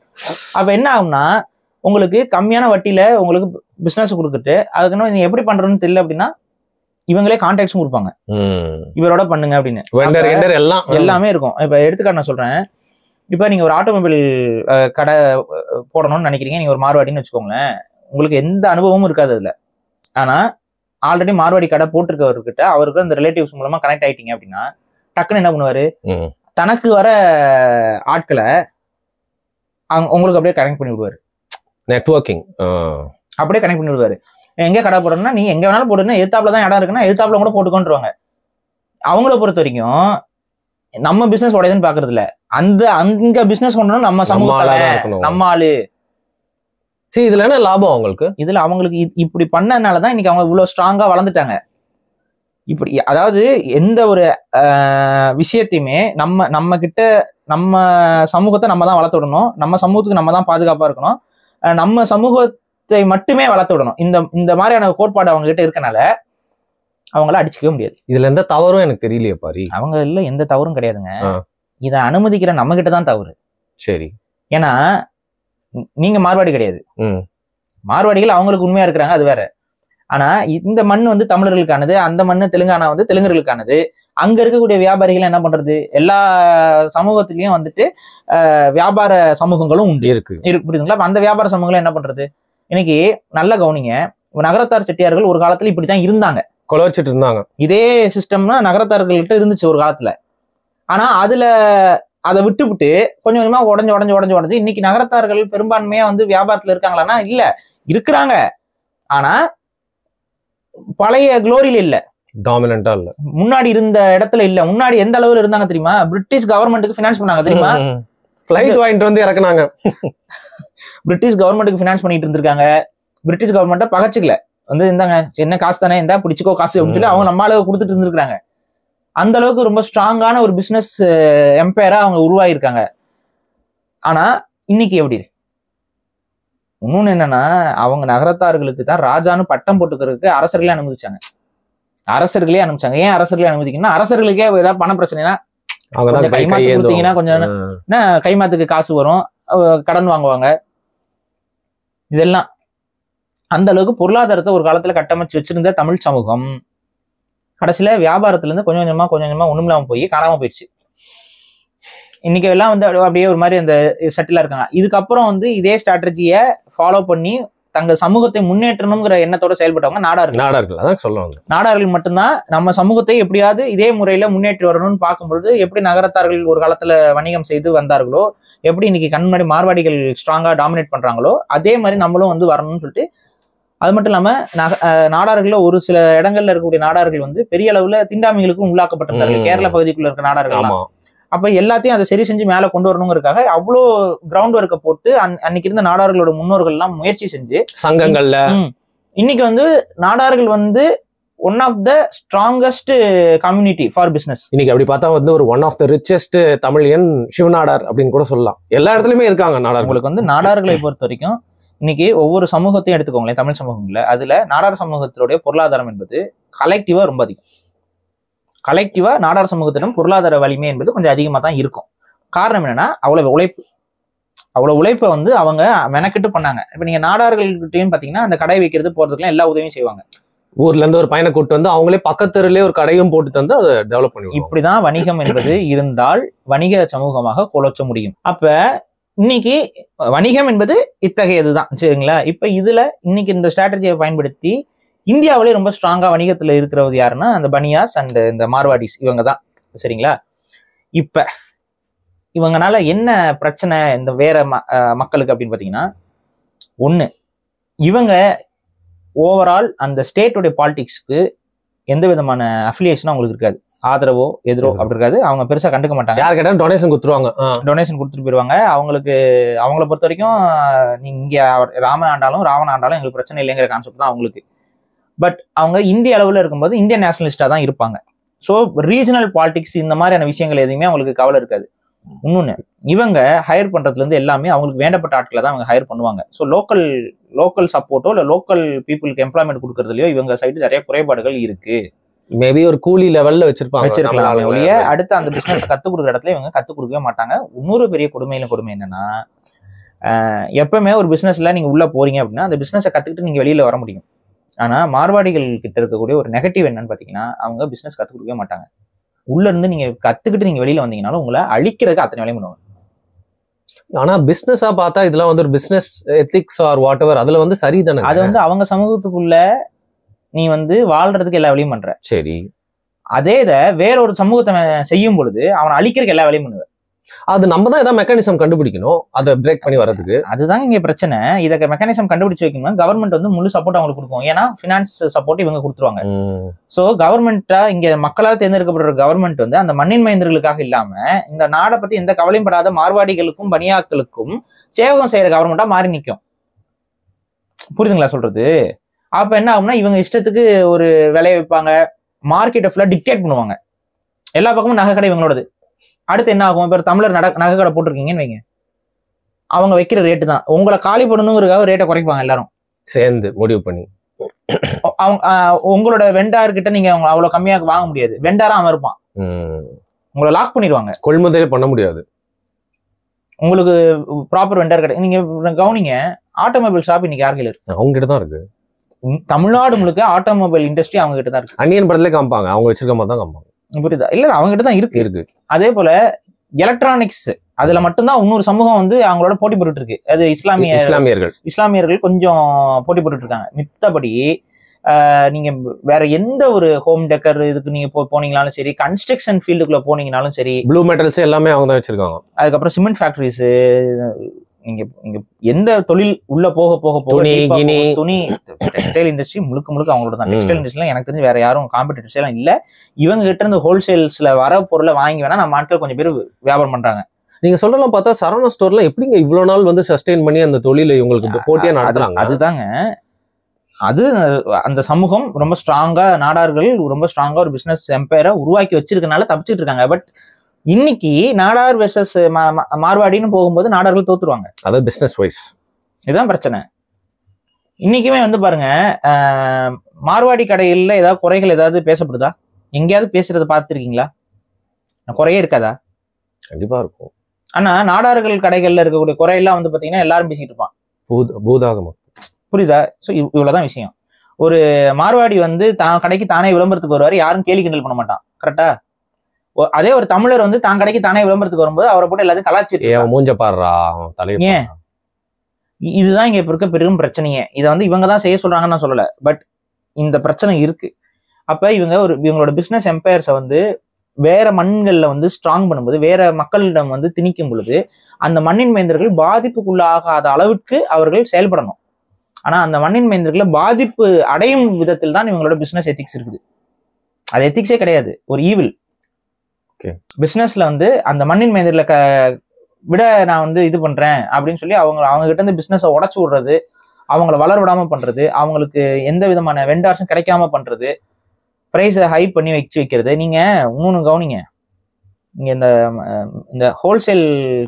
அப்ப என்ன ஆகும்னா உங்களுக்கு கம்மியான வட்டியில உங்களுக்கு பிசினஸ் கொடுத்துட்டு அதுக்குன்னு நீங்க எப்படி பண்றதுன்னு தெரியல அப்படின்னா இவங்களே கான்டாக்ட்ஸும் கொடுப்பாங்க, இவரோட பண்ணுங்க அப்படின்னு எல்லாமே இருக்கும். இப்ப எடுத்துக்காட்டு நான் சொல்றேன், இப்ப நீங்க ஒரு ஆட்டோமொபைல் கடை போடணும்னு நினைக்கிறீங்க, நீங்க ஒரு மார்வாடின்னு வச்சுக்கோங்களேன், உங்களுக்கு எந்த அனுபவமும் இருக்காது அதுல. ஆனா ஆல்ரெடி மார்வாடி கடை போட்டிருக்கவர்கிட்ட அவருக்கு அந்த ரிலேட்டிவ்ஸ் மூலமா கனெக்ட் ஆயிட்டீங்க அப்படின்னா டக்குன்னு என்ன பண்ணுவாரு, தனக்கு வர ஆட்களை உங்களுக்கு அப்படியே கனெக்ட் பண்ணி விடுவாரு. நெட்வொர்க்கிங் அப்படியே கனெக்ட் பண்ணி விடுவாரு. எங்க கடை போடணும்னா நீ எங்க வேணாலும் போடுன்னா எதிர்த்தாப்புல தான் இடம் இருக்குன்னா எதிர்த்தாப்புல கூட போட்டுக்கொண்டுருவாங்க. அவங்கள பொறுத்த வரைக்கும் நம்ம பிசினஸ் உடையதுன்னு பாக்குறது இல்ல, அங்க பிசினஸ் பண்ணணும் நம்ம சமூகத்துல நம்ம ஆளு. சரி, இதுல என்ன லாபம் அவங்களுக்கு? இதுல அவங்களுக்கு இப்படி பண்ணதுனாலதான் இன்னைக்கு அவங்க இவ்வளவு ஸ்ட்ராங்கா வளர்ந்துட்டாங்க. இப்படி அதாவது எந்த ஒரு விஷயத்தையுமே நம்ம கிட்ட நம்ம சமூகத்தை நம்ம தான் வளர்த்து விடணும், நம்ம சமூகத்துக்கு நம்ம தான் பாதுகாப்பா இருக்கணும், நம்ம சமூகத்தை மட்டுமே வளர்த்து விடணும். இந்த மாதிரியான கோட்பாடு அவங்க கிட்ட இருக்கனால அவங்கள அடிச்சுக்கவே முடியாது. இதுல எந்த தவறும் எனக்கு தெரியலையே பாரி. அவங்க இல்ல எந்த தவறும் கிடையாதுங்க, இதை அனுமதிக்கிற நம்ம கிட்ட தான் தவறு. சரி, ஏன்னா நீங்க மார்வாடி கிடையாது, மார்வாடிகள் அவங்களுக்கு உண்மையா இருக்கிறாங்க, அது வேற. ஆனா இந்த மண் வந்து தமிழர்களுக்கானது, அந்த மண்ணு தெலுங்கானா வந்து தெலுங்கர்களுக்கானது. அங்க இருக்கக்கூடிய வியாபாரிகள் என்ன பண்றது, எல்லா சமூகத்திலயும் வந்துட்டு வியாபார சமூகங்களும் உண்டு இருக்கு புரியுதுங்களா? அந்த வியாபார சமூகங்களும் என்ன பண்றது, இன்னைக்கு நல்ல கவனிங்க, நகரத்தார் செட்டியார்கள் ஒரு காலத்துல இப்படித்தான் இருந்தாங்க, கொலை வச்சுட்டு இருந்தாங்க. இதே சிஸ்டம்னா நகரத்தார்கள்கிட்ட இருந்துச்சு ஒரு காலத்துல. ஆனா அதை விட்டுவிட்டு கொஞ்சம் கொஞ்சமா உடஞ்சு இன்னைக்கு நகரத்தார்கள் பெரும்பான்மையா வந்து வியாபாரத்துல இருக்காங்களான்னா இல்ல, இருக்கிறாங்க. ஆனா பழைய குளோரியில இல்ல, டாமினண்டா இல்ல, முன்னாடி இருந்த இடத்துல இல்ல. முன்னாடி எந்த அளவுல இருந்தாங்க தெரியுமா? பிரிட்டிஷ் கவர்மெண்ட்டுக்கு ஃபினான்ஸ் பண்ணாங்க தெரியுமா? ஃபிளைட் வாங்கிட்டு வந்து இறக்குனாங்க. பிரிட்டிஷ் கவர்மெண்ட்டுக்கு ஃபினான்ஸ் பண்ணிட்டு இருந்திருக்காங்க. பிரிட்டிஷ் கவர்மெண்ட்டை பகச்சுக்கல, வந்து இந்தாங்க என்ன காசு தானே, இந்தா பிடிச்சிக்கோ காசு அப்படின்னு சொல்லி அவங்க நம்ம அளவு கொடுத்துட்டு இருந்திருக்காங்க. அந்த அளவுக்கு ரொம்ப ஸ்ட்ராங்கான ஒரு பிசினஸ் எம்பையரா அவங்க உருவாயிருக்காங்க. ஆனா இன்னைக்கு எப்படி இருக்கு? இன்னொன்னு என்னன்னா, அவங்க நகரத்தார்களுக்கு தான் ராஜான்னு பட்டம் போட்டுக்கிறதுக்கு அரசர்களே அனுமதிச்சாங்க. ஏன் அரசர்களே அனுமதிக்கணும்னா, அரசர்களுக்கே ஏதாவது பண பிரச்சனைனா கைமாத்து கொடுத்தீங்கன்னா கொஞ்சம் கைமாத்துக்கு காசு வரும், கடன் வாங்குவாங்க. இதெல்லாம் அந்த அளவுக்கு பொருளாதாரத்தை ஒரு காலத்துல கட்டமைச்சு வச்சிருந்த தமிழ் சமூகம் கடைசியில வியாபாரத்துல இருந்து கொஞ்சம் கொஞ்சமா ஒண்ணுமில்லாம போய் காணாம போயிடுச்சு. இன்னைக்கு எல்லாம் வந்து அப்படியே ஒரு மாதிரி அந்த செட்டிலா இருக்காங்க. இதுக்கப்புறம் வந்து இதே ஸ்ட்ராட்டஜியை ஃபாலோ பண்ணி தங்க சமூகத்தை முன்னேற்றணுங்கிற எண்ணத்தோட செயல்பட்டவங்க நாடார்கள் மட்டும்தான் நம்ம சமூகத்தை எப்படியாவது இதே முறையில முன்னேற்றி வரணும்னு பார்க்கும்பொழுது, எப்படி நகரத்தார்கள் ஒரு காலத்துல வணிகம் செய்து வந்தார்களோ, எப்படி இன்னைக்கு கண் முன்னாடி மார்வாடிகள் ஸ்ட்ராங்கா டாமினேட் பண்றாங்களோ, அதே மாதிரி நம்மளும் வந்து வரணும்னு சொல்லிட்டு. அது மட்டும் இல்லாம நாடார்கள்ல ஒரு சில இடங்கள்ல இருக்கக்கூடிய நாடார்கள் வந்து பெரிய அளவுல தீண்டாமைகளுக்கும் உள்ளாக்கப்பட்டிருந்தார்கள், கேரள பகுதிக்குள்ள இருக்க நாடார்கள். அப்ப எல்லாத்தையும் அதை சரி செஞ்சு மேல கொண்டு வரணுங்கிறதுக்காக அவ்வளோ கிரவுண்ட் ஒர்க்கை போட்டு அன்னைக்கு இருந்த நாடார்களோட முன்னோர்கள் எல்லாம் முயற்சி செஞ்சு சங்கங்கள்ல இன்னைக்கு வந்து நாடார்கள் வந்து one of the strongest community for business. இன்னைக்கு அப்படி பார்த்தா வந்து ஒரு one of the richest Tamilian Shiv Nadar அப்படின்னு கூட சொல்லலாம். எல்லா இடத்துலயுமே இருக்காங்க நாடார். உங்களுக்கு வந்து நாடார்களை பொறுத்த வரைக்கும் இன்னைக்கு ஒவ்வொரு சமூகத்தையும் எடுத்துக்கோங்களேன், தமிழ் சமூகங்கள்ல அதுல நாடார் சமூகத்தினுடைய பொருளாதாரம் என்பது கலெக்டிவா ரொம்ப அதிகம். கலெக்டிவா நாடார் சமூகத்திடம் பொருளாதார வலிமை என்பது கொஞ்சம் அதிகமா தான் இருக்கும். காரணம் என்னன்னா அவ்வளவு உழைப்பு. அவ்வளவு உழைப்பை வந்து அவங்க மெனக்கிட்டு பண்ணாங்க. இப்ப நீங்க நாடார்கள்கிட்டயும் பாத்தீங்கன்னா அந்த கடை வைக்கிறது போறதுக்குலாம் எல்லா உதவியும் செய்வாங்க. ஊர்ல இருந்து ஒரு பையனை கூட்டு வந்து அவங்களே பக்கத்தெருலே ஒரு கடையும் போட்டு தந்து அதை டெவலப் பண்ணி இப்படிதான் வணிகம் என்பது இருந்தால் வணிக சமூகமாக குலைச்ச முடியும். அப்ப இன்னைக்கு வணிகம் என்பது இத்தகையதுதான் சரிங்களா. இப்ப இதுல இன்னைக்கு இந்த ஸ்ட்ராட்டஜியை பயன்படுத்தி இந்தியாவிலே ரொம்ப ஸ்ட்ராங்கா வணிகத்துல இருக்கிறது யாருன்னா அந்த பனியாஸ் அண்ட் இந்த மார்வாடிஸ் இவங்க தான் சரிங்களா. இப்ப இவங்கனால என்ன பிரச்சனை இந்த வேற மக்களுக்கு அப்படின்னு பாத்தீங்கன்னா, ஒண்ணு இவங்க ஓவரால் அந்த ஸ்டேட்டுடைய பாலிடிக்ஸ்க்கு எந்த விதமான அஃபிலியேஷனும் அவங்களுக்கு இருக்காது. ஆதரவோ எதிரோ அப்படி இருக்காது. அவங்க பெருசா கண்டுக்க மாட்டாங்க. யார் கேட்டாலும் டொனேஷன் கொடுத்துருவாங்க. டொனேஷன் கொடுத்துட்டு போயிருவாங்க. அவங்கள பொறுத்த வரைக்கும் நீங்க ராமன் ஆண்டாலும் ராவண ஆண்டாலும் எங்களுக்கு பிரச்சனை இல்லைங்கிற கான்செப்ட் தான் அவங்களுக்கு. பட் அவங்க இந்திய அளவில் இருக்கும்போது இந்தியன் நேஷனலிஸ்டா தான் இருப்பாங்க. ஸோ ரீஜனல் பாலிடிக்ஸ் இந்த மாதிரியான விஷயங்கள் எதுவுமே அவங்களுக்கு கவலை இருக்காது. இன்னொன்னு, இவங்க ஹையர் பண்றதுல இருந்து எல்லாமே அவங்களுக்கு வேண்டப்பட்ட ஆட்களை தான் அவங்க ஹையர் பண்ணுவாங்க. ஸோ லோக்கல் சப்போர்ட்டோ இல்லை லோக்கல் பீப்புளுக்கு எம்ப்ளாய்மெண்ட் கொடுக்கறதுலயோ இவங்க சைடு நிறைய குறைபாடுகள் இருக்கு. மேபி ஒரு கூலி லெவல்ல வச்சிருக்கலாம் ஒழிய அடுத்து அந்த பிசினஸ் கத்துக் கொடுக்குற இடத்துல இவங்க கத்துக் கொடுக்கவே மாட்டாங்க. இன்னொரு பெரிய கொடுமை என்னன்னா, எப்பவுமே ஒரு பிசினஸ்ல நீங்க உள்ள போறீங்க அப்படின்னா அந்த பிசினஸை கத்துக்கிட்டு நீங்க வெளியில வர முடியும். ஆனா மார்வாடிகள் கிட்ட இருக்கக்கூடிய ஒரு நெகட்டிவ் என்னன்னு பாத்தீங்கன்னா, அவங்க பிசினஸ் கத்துக் கொடுக்கவே மாட்டாங்க. உள்ள இருந்து நீங்க கத்துக்கிட்டு நீங்க வெளியில வந்தீங்கன்னாலும் உங்களை அழிக்கிறதுக்கு அத்தனை வேலையும் பண்ணுவாங்க. ஆனா பிசினஸா பார்த்தா இதெல்லாம் வந்து ஒரு business ethics R what ever அதுல வந்து சரிதானே. அது வந்து அவங்க சமூகத்துக்குள்ள நீ வந்து வாழ்றதுக்கு எல்லா வேலையும் பண்ற. சரி, அதே இதை வேற ஒரு சமூகத்தை செய்யும் பொழுது அவனை அழிக்கிறதுக்கு எல்லா வேலையும் பண்ணுவேன். அது நம்ம தான் ஏதாவது மெக்கானிசம் கண்டுபிடிக்கணும் அதை பிரேக் பண்ணி வர்றதுக்கு. அதுதான் இங்க பிரச்சனை. இதை மெக்கானிசம் கண்டுபிடிச்சு வைக்கணும். கவர்மெண்ட் வந்து முழு சப்போர்ட் அவங்களுக்கு கொடுக்கும். ஏன்னா பினான்ஸ் சப்போர்ட் இவங்க கொடுத்துருவாங்க. சோ கவர்மெண்டா இங்க மக்களால் தேர்ந்தெடுக்கப்படுற கவர்மெண்ட் வந்து அந்த மண்ணின் மைந்தர்களுக்காக இல்லாம இந்த நாடை பத்தி எந்த கவலையும் படாத மார்வாடிகளுக்கும் பனியாக்களுக்கும் சேவகம் செய்யற கவர்மெண்டா மாறி நிற்கும். புரியுதுங்களா சொல்றது? அப்ப என்ன ஆகும்னா இவங்க இஷ்டத்துக்கு ஒரு விலையை வைப்பாங்க. மார்க்கெட்டை ஃபுல்லா டிக்டேட் பண்ணுவாங்க. எல்லா பக்கமும் நகை கடை இவங்களோடது. அடுத்து என்ன ஆகும்? இப்போ தமிழர் நகை கடை போட்டிருக்கீங்கன்னு வைங்க, அவங்க வைக்கிற ரேட்டு தான். உங்களை காலி பண்ணணுங்கிறதுக்காக ரேட்டை குறைப்பாங்க எல்லாரும் சேர்ந்து முடிவு பண்ணி. அவங்க உங்களோட வெண்டார் கிட்ட நீங்க அவ்வளவு கம்மியாக வாங்க முடியாது. வெண்டாரா அவன் இருப்பான். உங்களை லாக் பண்ணிடுவாங்க. கொள்முதலே பண்ண முடியாது. உங்களுக்கு ப்ராப்பர் வெண்டார் கடை நீங்க கவனிங்க. ஆட்டோமொபைல் ஷாப் இன்னைக்கு யார் கையில இருக்கு? அவங்க கிட்ட தான் இருக்கு. தமிழ்நாடு முழுக்க ஆட்டோமொபைல் இண்டஸ்ட்ரி அவங்க கிட்ட தான் இருக்கு. அந்நியன் படத்துல காமிப்பாங்க, அவங்க வச்சிருக்க மாதிரி தான் காமிப்பாங்க. புரியுதா? இல்ல அவங்க கிட்ட தான் இருக்கு. அதே போல எலக்ட்ரானிக்ஸ் அதுல மட்டும்தான் இன்னொரு சமூகம் வந்து அவங்களோட போட்டி போட்டுட்டு இருக்கு. அது இஸ்லாமியர்கள் கொஞ்சம் போட்டி போட்டுட்டு இருக்காங்க. மித்தபடி நீங்க வேற எந்த ஒரு ஹோம் டெக்கர் இதுக்கு நீங்க போனீங்கனாலும் சரி, கன்ஸ்ட்ரக்ஷன் ஃபீல்டுக்குள்ள போனீங்கனாலும் சரி, ப்ளூ மெட்டல்ஸ் எல்லாமே அவங்க தான் வச்சிருக்காங்க. அதுக்கப்புறம் சிமெண்ட் ஃபேக்டரிஸ், நீங்க எந்த தொழில் உள்ள போக போக துணி டெக்ஸ்டைல் இண்டஸ்ட்ரி முழுக்க அவங்களோட தான். டெக்ஸ்டைல் இண்டஸ்ட்ரியில எனக்கு தெரிஞ்சு வேற யாரும் காம்படிட்டர்ஸ் எல்லாம் இல்ல. இவங்க கிட்ட இருந்து ஹோல்சேல்ஸ்ல வர பொருளை வாங்கி வேணா நம்ம நாட்டில் கொஞ்சம் பேர் வியாபாரம் பண்றாங்க. நீங்க சொல்லலாம் பார்த்தா சரவணா ஸ்டோர்ல எப்படிங்க இவ்வளவு நாள் வந்து சஸ்டெயின் பண்ணி அந்த தொழிலை இவங்களுக்கு போட்டியா நடத்துறாங்க? அதுதாங்க, அது அந்த சமூகம் ரொம்ப ஸ்ட்ராங்கா, நாடார்கள் ரொம்ப ஸ்ட்ராங்கா ஒரு பிசினஸ் எம்பையரை உருவாக்கி வச்சிருக்கனால தப்பிச்சுட்டு இருக்காங்க. பட் இன்னைக்கு நாடார் வெர்சஸ் மார்வாடின்னு போகும்போது நாடார்கள் தோத்துருவாங்க. அதாவது பிசினஸ் வைஸ் இதுதான் பிரச்சனை. இன்னைக்குமே வந்து பாருங்க, மார்வாடி கடையில ஏதாவது குறைகள் ஏதாவது பேசப்படுதா? எங்கேயாவது பேசுறத பார்த்துருக்கீங்களா? குறையே இருக்காதா? கண்டிப்பா இருக்கும். ஆனா நாடார்கள் கடைகள்ல இருக்கக்கூடிய குறையெல்லாம் வந்து பாத்தீங்கன்னா எல்லாரும் பேசிட்டு இருப்பான். பூதாகமா. புரியுதா? ஸோ இவ்வளவுதான் விஷயம். ஒரு மார்வாடி வந்து தான் கடைக்கு தானே விளம்பரத்துக்கு வருவாரு, யாரும் கேலி கிண்டல் பண்ண மாட்டான். கரெக்டா? அதே ஒரு தமிழர் வந்து தான் கடைக்கு தானே விளம்பரத்துக்கு வரும்போது அவரை போட்டு எல்லாத்தையும் கலாச்சிட்டு மூஞ்ச பாடுறா தலையே. இதுதான் இங்க இருக்க பெரும் பிரச்சனையே. இதை வந்து இவங்க தான் செய்ய சொல்றாங்கன்னு நான் சொல்லல. பட் இந்த பிரச்சனை இருக்கு. அப்ப இவங்களோட பிசினஸ் எம்பையர்ஸை வந்து வேற மண்கள்ல வந்து ஸ்ட்ராங் பண்ணும்போது, வேற மக்களிடம் வந்து திணிக்கும் பொழுது அந்த மண்ணின் மைந்தர்கள் பாதிப்புக்குள்ளாகாத அளவுக்கு அவர்கள் செயல்படணும். ஆனா அந்த மண்ணின் மைந்தர்களை பாதிப்பு அடையும் விதத்தில் தான் இவங்களோட பிசினஸ் எத்திக்ஸ் இருக்குது. அது எத்திக்ஸே கிடையாது, ஒரு ஈவில். பிசினஸ்ல வந்து அந்த மண்ணின் மைந்தர்களை விட நான் வந்து இது பண்றேன் அப்படின்னு சொல்லி அவங்க கிட்ட இருந்து பிசினஸை உடச்சு விடுறது, அவங்கள வளர விடாம பண்றது, அவங்களுக்கு எந்த விதமான வெண்டார்ஸும் கிடைக்காம பண்றது, பிரைஸை ஹை பண்ணி வைக்கிறது. நீங்க இன்னொன்னு கவனிங்க, இங்க இந்த ஹோல்சேல்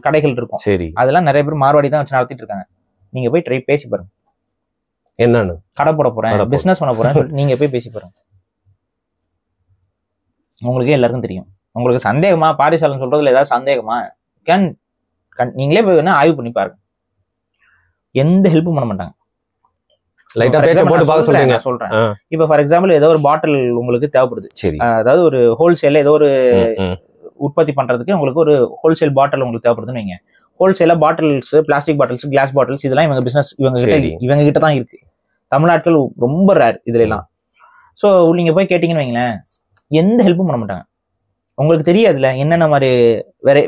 கடைகள் இருக்கும். சரி, அதெல்லாம் நிறைய பேர் மார்வாடி தான் வச்சு நடத்திட்டு இருக்காங்க. நீங்க போய் பேசி பாருங்க. என்னன்னு கடை போட போறேன், பிசினஸ் பண்ண போறேன் சொல்லிட்டு நீங்க போய் பேசி பாருங்க. உங்களுக்கே எல்லாருக்கும் தெரியும். உங்களுக்கு சந்தேகமா? பாரிசாலன் சொல்றதுல ஏதாவது சந்தேகமா? கேன் நீங்களே போய் வேணா ஆய்வு பண்ணி பாருங்க, எந்த ஹெல்ப்பும் பண்ண மாட்டாங்க. லைட்டா பேச்ச போட்டு பார்க்க சொல்றீங்க. சொல்றேன். இப்ப ஃபார் எக்ஸாம்பிள் ஏதோ ஒரு பாட்டில் உங்களுக்கு தேவைப்படுது, அதாவது ஒரு ஹோல்சேல்ல ஏதோ ஒரு உற்பத்தி பண்றதுக்கு உங்களுக்கு ஒரு ஹோல்சேல் பாட்டில் உங்களுக்கு தேவைப்படுதுன்னு வைங்க. ஹோல்சேலா bottles, plastic bottles, glass bottles இதெல்லாம் இவங்க பிசினஸ் இவங்க கிட்ட தான் இருக்கு. தமிழ்நாட்டில் ரொம்ப ரேர் இதுல எல்லாம். ஸோ நீங்க போய் கேட்டீங்கன்னு வைங்களேன், எந்த ஹெல்ப்பும் பண்ண மாட்டாங்க. உங்களுக்கு தெரியாதுல என்னென்ன மாதிரி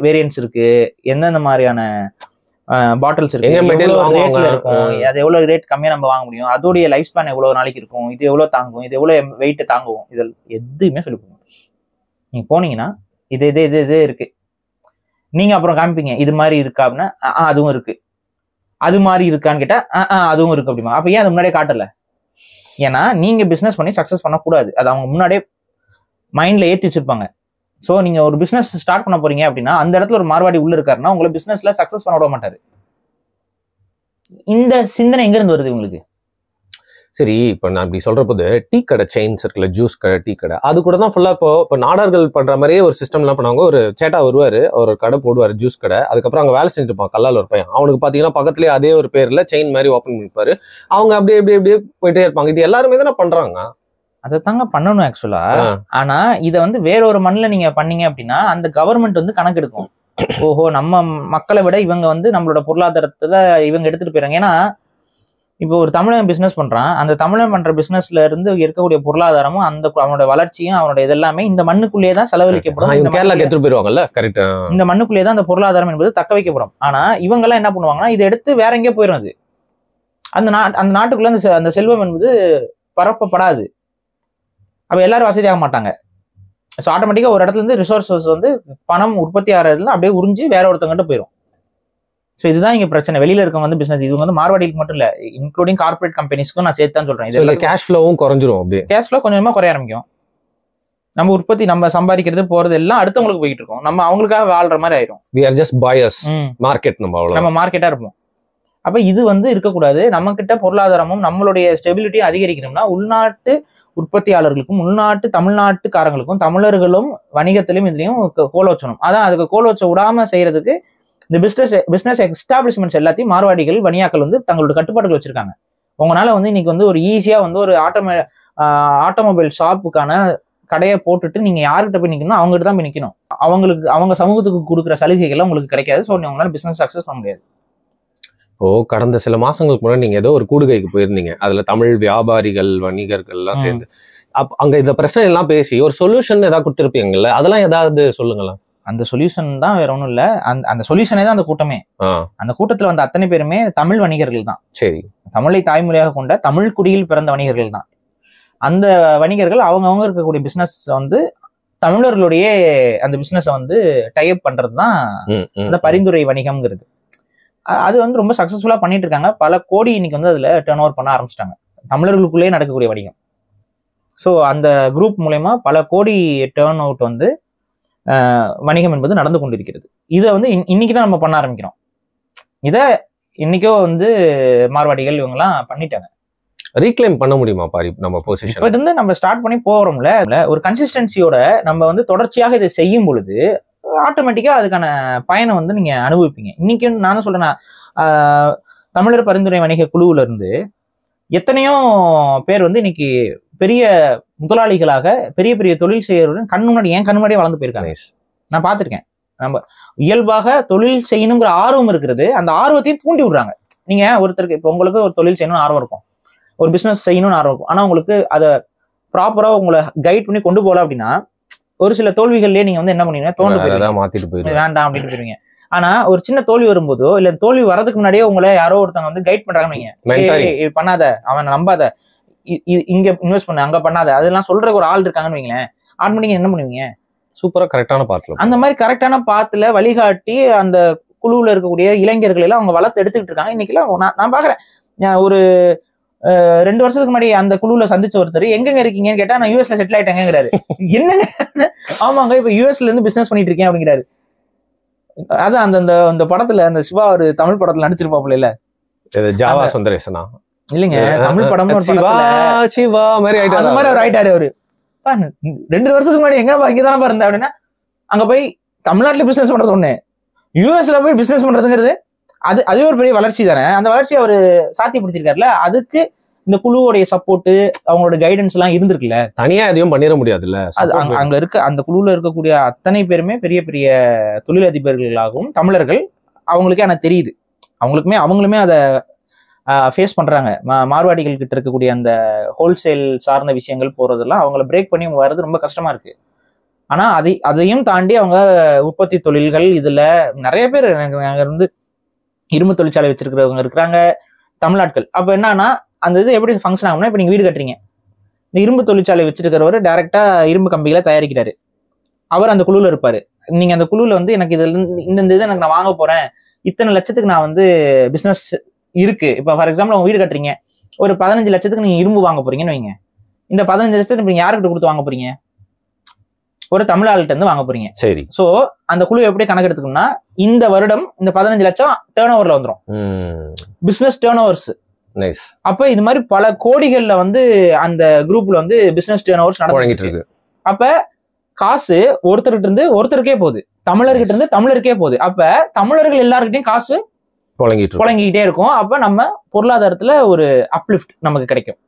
வேரியன்ஸ் இருக்கு, எந்தெந்த மாதிரியான பாட்டில்ஸ் இருக்கு, ரேட்ல இருக்கும், அது எவ்வளவு ரேட் கம்மியா நம்ம வாங்க முடியும், அதோடைய லைஃப் ஸ்பேன் எவ்வளவு நாளைக்கு இருக்கும், இது எவ்வளவு தாங்கும், இது எவ்வளவு வெயிட் தாங்கும், இது எதுவுமே சொல்லி கொடுங்க. நீங்க போனீங்கன்னா இது இது இது இது இருக்கு, நீங்க அப்புறம் காமிப்பீங்க இது மாதிரி இருக்கா அப்படின்னா அதுவும் இருக்கு, அது மாதிரி இருக்கான்னு கேட்டா அதுவும் இருக்கு அப்படிமா. அப்ப ஏன் அது முன்னாடியே காட்டல? ஏன்னா நீங்க பிசினஸ் பண்ணி சக்சஸ் பண்ணக்கூடாது, அது அவங்க முன்னாடியே மைண்ட்ல ஏற்றி வச்சிருப்பாங்க. ஸோ நீங்க ஒரு பிசினஸ் ஸ்டார்ட் பண்ண போறீங்க அப்படின்னா அந்த இடத்துல ஒரு மார்வாடி உள்ள இருக்காருன்னா உங்களை பிசினஸ்ல சக்சஸ் பண்ண விட மாட்டாரு. இந்த சிந்தனை எங்க இருந்து வருது உங்களுக்கு? சரி, இப்போ நான் இப்படி சொல்ற போது டீ கடை செயின்ஸ் இருக்குல்ல, ஜூஸ் கடை, டீ கடை, அது கூட தான் ஃபுல்லா இப்போ நாடார்கள் பண்ற மாதிரியே ஒரு சிஸ்டம்லாம் பண்ணுவாங்க. ஒரு சேட்டா வருவாரு, ஒரு கடை போடுவாரு, ஜூஸ் கடை. அதுக்கப்புறம் அங்கே வேலை செஞ்சுப்பான் கல்லால் ஒரு பையன், அவனுக்கு பாத்தீங்கன்னா பக்கத்துலேயே அதே ஒரு பேர்ல செயின் மாதிரி ஓப்பன் பண்ணிப்பாரு. அவங்க அப்படியே அப்படியே அப்படியே போயிட்டே இருப்பாங்க. இது எல்லாருமே தானே பண்றாங்க. அதை தாங்க பண்ணணும் ஆக்சுவலா. ஆனா இதை வந்து வேற ஒரு மண்ணில் நீங்க பண்ணீங்க அப்படின்னா அந்த கவர்மெண்ட் வந்து கணக்கு எடுக்கும். ஓஹோ, நம்ம மக்களை விட இவங்க வந்து நம்மளோட பொருளாதாரத்துல இவங்க எடுத்துட்டு போயிறாங்க. ஏன்னா இப்போ ஒரு தமிழன் பிசினஸ் பண்றான், அந்த தமிழன் பண்ற பிசினஸ்ல இருந்து இருக்கக்கூடிய பொருளாதாரமும் அந்த அவனோட வளர்ச்சியும் அவனோட இதெல்லாமே இந்த மண்ணுக்குள்ளேயே தான் செலவழிக்கப்படும். கேரளாக்கு எடுத்துட்டு போயிருவாங்கல்ல, கரெக்ட். இந்த மண்ணுக்குள்ளேயே தான் அந்த பொருளாதாரம் என்பது தக்க வைக்கப்படும். ஆனா இவங்க எல்லாம் என்ன பண்ணுவாங்கன்னா இதை எடுத்து வேற எங்கேயோ போயிடும். அது அந்த நாட்டுக்குள்ள அந்த செல்வம் என்பது பரப்பப்படாது. அப்ப எல்லாரும் வசதியாக மாட்டாங்க. ஸோ ஆட்டோமேட்டிக்கா ஒரு இடத்துல இருந்து ரிசோர்ஸஸ் வந்து பணம் உற்பத்தி ஆகிறதுல அப்படியே உறிஞ்சி வேற ஒருத்தங்கிட்ட போயிடும். ஸோ இதுதான் இங்க பிரச்சனை. வெளியில இருக்கவங்க வந்து பிசினஸ் இது வந்து மார்வாடிக்கு மட்டும் இல்ல, இன்க்ளூடிங் கார்பரேட் கம்பெனிஸ்க்கும் நான் சேர்த்து தான் சொல்றேன். இதுல கேஷ் ஃப்ளோவும் குறைஞ்சிரும். அப்படியே கேஷ் ஃப்ளோ கொஞ்சமா குறைய ஆரம்பிக்கும். நம்ம உற்பத்தி நம்ம சம்பாதிக்கிறது போறது எல்லாம் அடுத்தவங்களுக்கு போயிட்டு இருக்கோம். நம்ம அவங்களுக்காக வாழ்ற மாதிரி ஆயிடும். we are just buyers, market நம்ம மார்க்கெட்டா இருப்போம். அப்ப இது வந்து இருக்கக்கூடாது. நம்ம கிட்ட பொருளாதாரமும் நம்மளுடைய ஸ்டெபிலிட்டியும் அதிகரிக்கணும்னா உள்நாட்டு உற்பத்தியாளர்களுக்கும் உள்நாட்டு தமிழ்நாட்டுக்காரங்களுக்கும் தமிழர்களும் வணிகத்திலும் இதுலையும் கோல் வச்சணும். அதான் அதுக்கு கோல் வச்ச விடாம செய்யறதுக்கு இந்த பிசினஸ் எஸ்டாப்ளிஷ்மெண்ட்ஸ் எல்லாத்தையும் மார்வாடிகள் வணியாக்கள் வந்து தங்களோட கட்டுப்பாடுகள் வச்சிருக்காங்க. உங்களால வந்து இன்னைக்கு வந்து ஒரு ஈஸியா வந்து ஒரு ஆட்டோமொபைல் ஷாப்புக்கான கடையை போட்டுட்டு நீங்க யாருக்கிட்ட போய் நிக்கணும், அவங்ககிட்ட தான் போய் நிக்கணும். அவங்க சமூகத்துக்கு கொடுக்குற சலுகைகள் உங்களுக்கு கிடைக்காது. ஸோ உங்களால பிசினஸ் சக்சஸ் பண்ண முடியாது. இப்போ கடந்த சில மாசங்களுக்கு முன்னாடி நீங்க ஏதோ ஒரு கூடுகைக்கு போயிருந்தீங்க, அதுல தமிழ் வியாபாரிகள் வணிகர்கள் எல்லாம் சேர்ந்து அங்க இந்த பிரச்சனை எல்லாம் பேசி ஒரு சொல்யூஷன் ஏதாவது கொடுத்துருப்பீங்கல்ல, அதெல்லாம் ஏதாவது சொல்லுங்களேன். அந்த சொல்யூஷன் தான் வேற ஒன்றும் இல்லை. அந்த சொல்யூஷனே தான் அந்த கூட்டமே. அந்த கூட்டத்துல வந்த அத்தனை பேருமே தமிழ் வணிகர்கள் தான். சரி, தமிழை தாய்மொழியாக கொண்ட தமிழ் குடியில் பிறந்த வணிகர்கள் தான். அந்த வணிகர்கள் அவங்கவுங்க இருக்கக்கூடிய பிசினஸ் வந்து தமிழர்களுடைய அந்த பிசினஸை வந்து டைப் பண்றது தான் அந்த பரிந்துரை வணிகம்ங்கிறது. அது வந்து ரொம்ப சக்சஸ்ஃபுல்லா பண்ணிட்டு இருக்காங்க. பல கோடி இன்னைக்கு வந்து அதுல டர்ன் ஓவர் பண்ண ஆரம்பிச்சிட்டாங்க. தமிழர்களுக்குள்ளேயே நடக்கக்கூடிய வணிகம். ஸோ அந்த குரூப் மூலயமா பல கோடி டர்ன் அவுட் வந்து வணிகம் என்பது நடந்து கொண்டிருக்கிறது. இதை வந்து இன்னைக்கு தான் நம்ம பண்ண ஆரம்பிக்கிறோம். இதை இன்னைக்கோ வந்து மார்வாடிகள் இவங்கெல்லாம் பண்ணிட்டாங்க. ரீக்ளைம் பண்ண முடியுமா பாரி நம்ம பொசிஷன்? இப்ப இருந்து நம்ம ஸ்டார்ட் பண்ணி போறோம்ல, ஒரு கன்சிஸ்டன்சியோட நம்ம வந்து தொடர்ச்சியாக இதை செய்யும் பொழுது ஆட்டோமேட்டிக்கா அதுக்கான பயனை வந்து நீங்க அனுபவிப்பீங்க. இன்னைக்கு நான் சொல்றேன், தமிழர் பரிந்துரை வணிக குழுவுல இருந்து எத்தனையோ பேர் வந்து இன்னைக்கு பெரிய முதலாளிகளாக பெரிய பெரிய தொழில் செய்யறவர்கள் கண் முன்னாடி என் கண் முன்னாடியே வளர்ந்து போயிருக்காங்க. நான் பார்த்திருக்கேன். நம்ம இயல்பாக தொழில் செய்யணுங்கிற ஆர்வம் இருக்கிறது, அந்த ஆர்வத்தையும் தூண்டி விடுறாங்க. நீங்க ஒருத்தருக்கு இப்போ உங்களுக்கு ஒரு தொழில் செய்யணும்னு ஆர்வம் இருக்கும், ஒரு பிசினஸ் செய்யணும்னு ஆர்வம் இருக்கும். ஆனா உங்களுக்கு அதை ப்ராப்பரா உங்களை கைட் பண்ணி கொண்டு போகல அப்படின்னா ஒரு சில தோல்விகள்லயே நீங்க வந்து என்ன பண்ணுவீங்க, தோண்டு போயிருவீங்க, வேண்டாம் அப்படின்னு போயிருவீங்க. ஆனா ஒரு சின்ன தோல்வி வரும்போதோ இல்ல தோல்வி வர்றதுக்கு முன்னாடியே உங்களை யாரோ ஒருத்தவங்க வந்து கைட் பண்றாங்கன்னு நீங்க பண்ணாத, அவன் நம்பாத, இங்க இன்வெஸ்ட் பண்ண, அங்க பண்ணாத, அதெல்லாம் சொல்ற ஒரு ஆள் இருக்காங்கன்னு வைங்களேன், ஆட்டோமேட்டிக்கா என்ன பண்ணுவீங்க? சூப்பரா கரெக்டான பாத்துல அந்த மாதிரி கரெக்டான பாத்துல வழிகாட்டி அந்த குழுவுல இருக்கக்கூடிய இளைஞர்கள் எல்லாம் அவங்க வளர்த்து எடுத்துக்கிட்டு இருக்காங்க. இன்னைக்கெல்லாம் நான் பாக்குறேன். ஒரு 2 வருஷத்துக்கு முன்னாடி அந்த குழுவுல சந்திச்ச ஒருத்தர் எங்க இருக்கீங்கன்னு கேட்டா நான் யூஎஸ்ல செட்டில் ஆயிட்டேங்கிறாரு. என்னங்க? ஆமாங்க, இப்ப யூஎஸ்ல இருந்து பிசினஸ் பண்ணிட்டு இருக்கேன் அப்படிங்கிறாரு. அதான் அந்த படத்துல அந்த சிவா ஒரு தமிழ் படத்துல நடிச்சிருப்பாப்புல இல்ல, ஜாவா சுந்தரேசனா இல்லைங்க, தமிழ் படம் சிவா மாதிரி அந்த மாதிரி அவர் ஆயிட்டாரு. அவரு 2 வருஷத்துக்கு முன்னாடி எங்க இங்கதானே இருந்தேன் அப்படின்னா அங்க போய் தமிழ்நாட்டுல பிசினஸ் பண்றது ஒண்ணு, யூஎஸ்ல போய் பிசினஸ் பண்றதுங்கிறது அதுவே ஒரு பெரிய வளர்ச்சி தானே. அந்த வளர்ச்சியை அவர் சாத்தியப்படுத்திருக்காருல, அதுக்கு இந்த குழுவோடைய சப்போர்ட், அவங்களோட கைடன்ஸ் எல்லாம் இருந்திருக்குல்ல. தனியா எதையும் பண்ணிட முடியாதுல்ல. அங்க இருக்க அந்த குழுல இருக்கக்கூடிய அத்தனை பேருமே பெரிய பெரிய தொழிலதிபர்களாகவும் தமிழர்கள், அவங்களுக்கே எனக்கு தெரியுது, அவங்களுமே அதை ஃபேஸ் பண்றாங்க. மார்வாடிகள் கிட்ட இருக்கக்கூடிய அந்த ஹோல்சேல் சார்ந்த விஷயங்கள் போறதெல்லாம் அவங்கள பிரேக் பண்ணி வர்றது ரொம்ப கஷ்டமா இருக்கு. ஆனா அதையும் தாண்டி அவங்க உற்பத்தி தொழில்கள் இதுல நிறைய பேர் அங்க இருந்து இரும்பு தொழிற்சாலை வச்சிருக்கிறவங்க இருக்கிறாங்க தமிழ்நாட்கள். அப்ப என்னன்னா அந்த இது எப்படி ஃபங்க்ஷன் ஆகும்னா, இப்ப நீங்க வீடு கட்டுறீங்க, இந்த இரும்பு தொழிற்சாலை வச்சிருக்கிறவர் டைரக்டா இரும்பு கம்பிகளை தயாரிக்கிறாரு, அவர் அந்த குழுல இருப்பாரு. நீங்க அந்த குழுல வந்து எனக்கு இதுல இந்த இதை எனக்கு நான் வாங்க போறேன், இத்தனை லட்சத்துக்கு நான் வந்து பிசினஸ் இருக்கு. இப்ப ஃபார் எக்ஸாம்பிள் அவங்க வீடு கட்டுறீங்க, ஒரு 15 லட்சத்துக்கு நீங்க இரும்பு வாங்க போறீங்கன்னு வைங்க. இந்த 15 லட்சத்துக்கு நீங்க யாருக்கிட்ட கொடுத்து வாங்க போறீங்க? ஒரு தமிழ் ஆள்கிட்ட இருந்து வாங்க போறீங்க. சரி. சோ அந்த குழு எப்படி கணக்கு எடுத்துக்கணும்னா, இந்த வருடம் இந்த 15 லட்சம் டேர்ன் ஓவர்ல வந்துடும், பிசினஸ் டேர்ன் ஓவர்ஸ். அப்ப இது மாதிரி பல கோடிகள்ல வந்து அந்த குரூப்ல வந்து பிசினஸ் டேர்ன் ஓவர்ஸ் நடந்துட்டு இருக்கு. அப்ப காசு ஒருத்தர்கிட்ட இருந்து ஒருத்தருக்கே போகுது, தமிழர்கிட்ட இருந்து தமிழருக்கே போகுது. அப்ப தமிழர்கள் எல்லாருக்கிட்டையும் காசு புழங்கிக்கிட்டே இருக்கும். அப்ப நம்ம பொருளாதாரத்துல ஒரு அப்லிஃப்ட் நமக்கு கிடைக்கும்.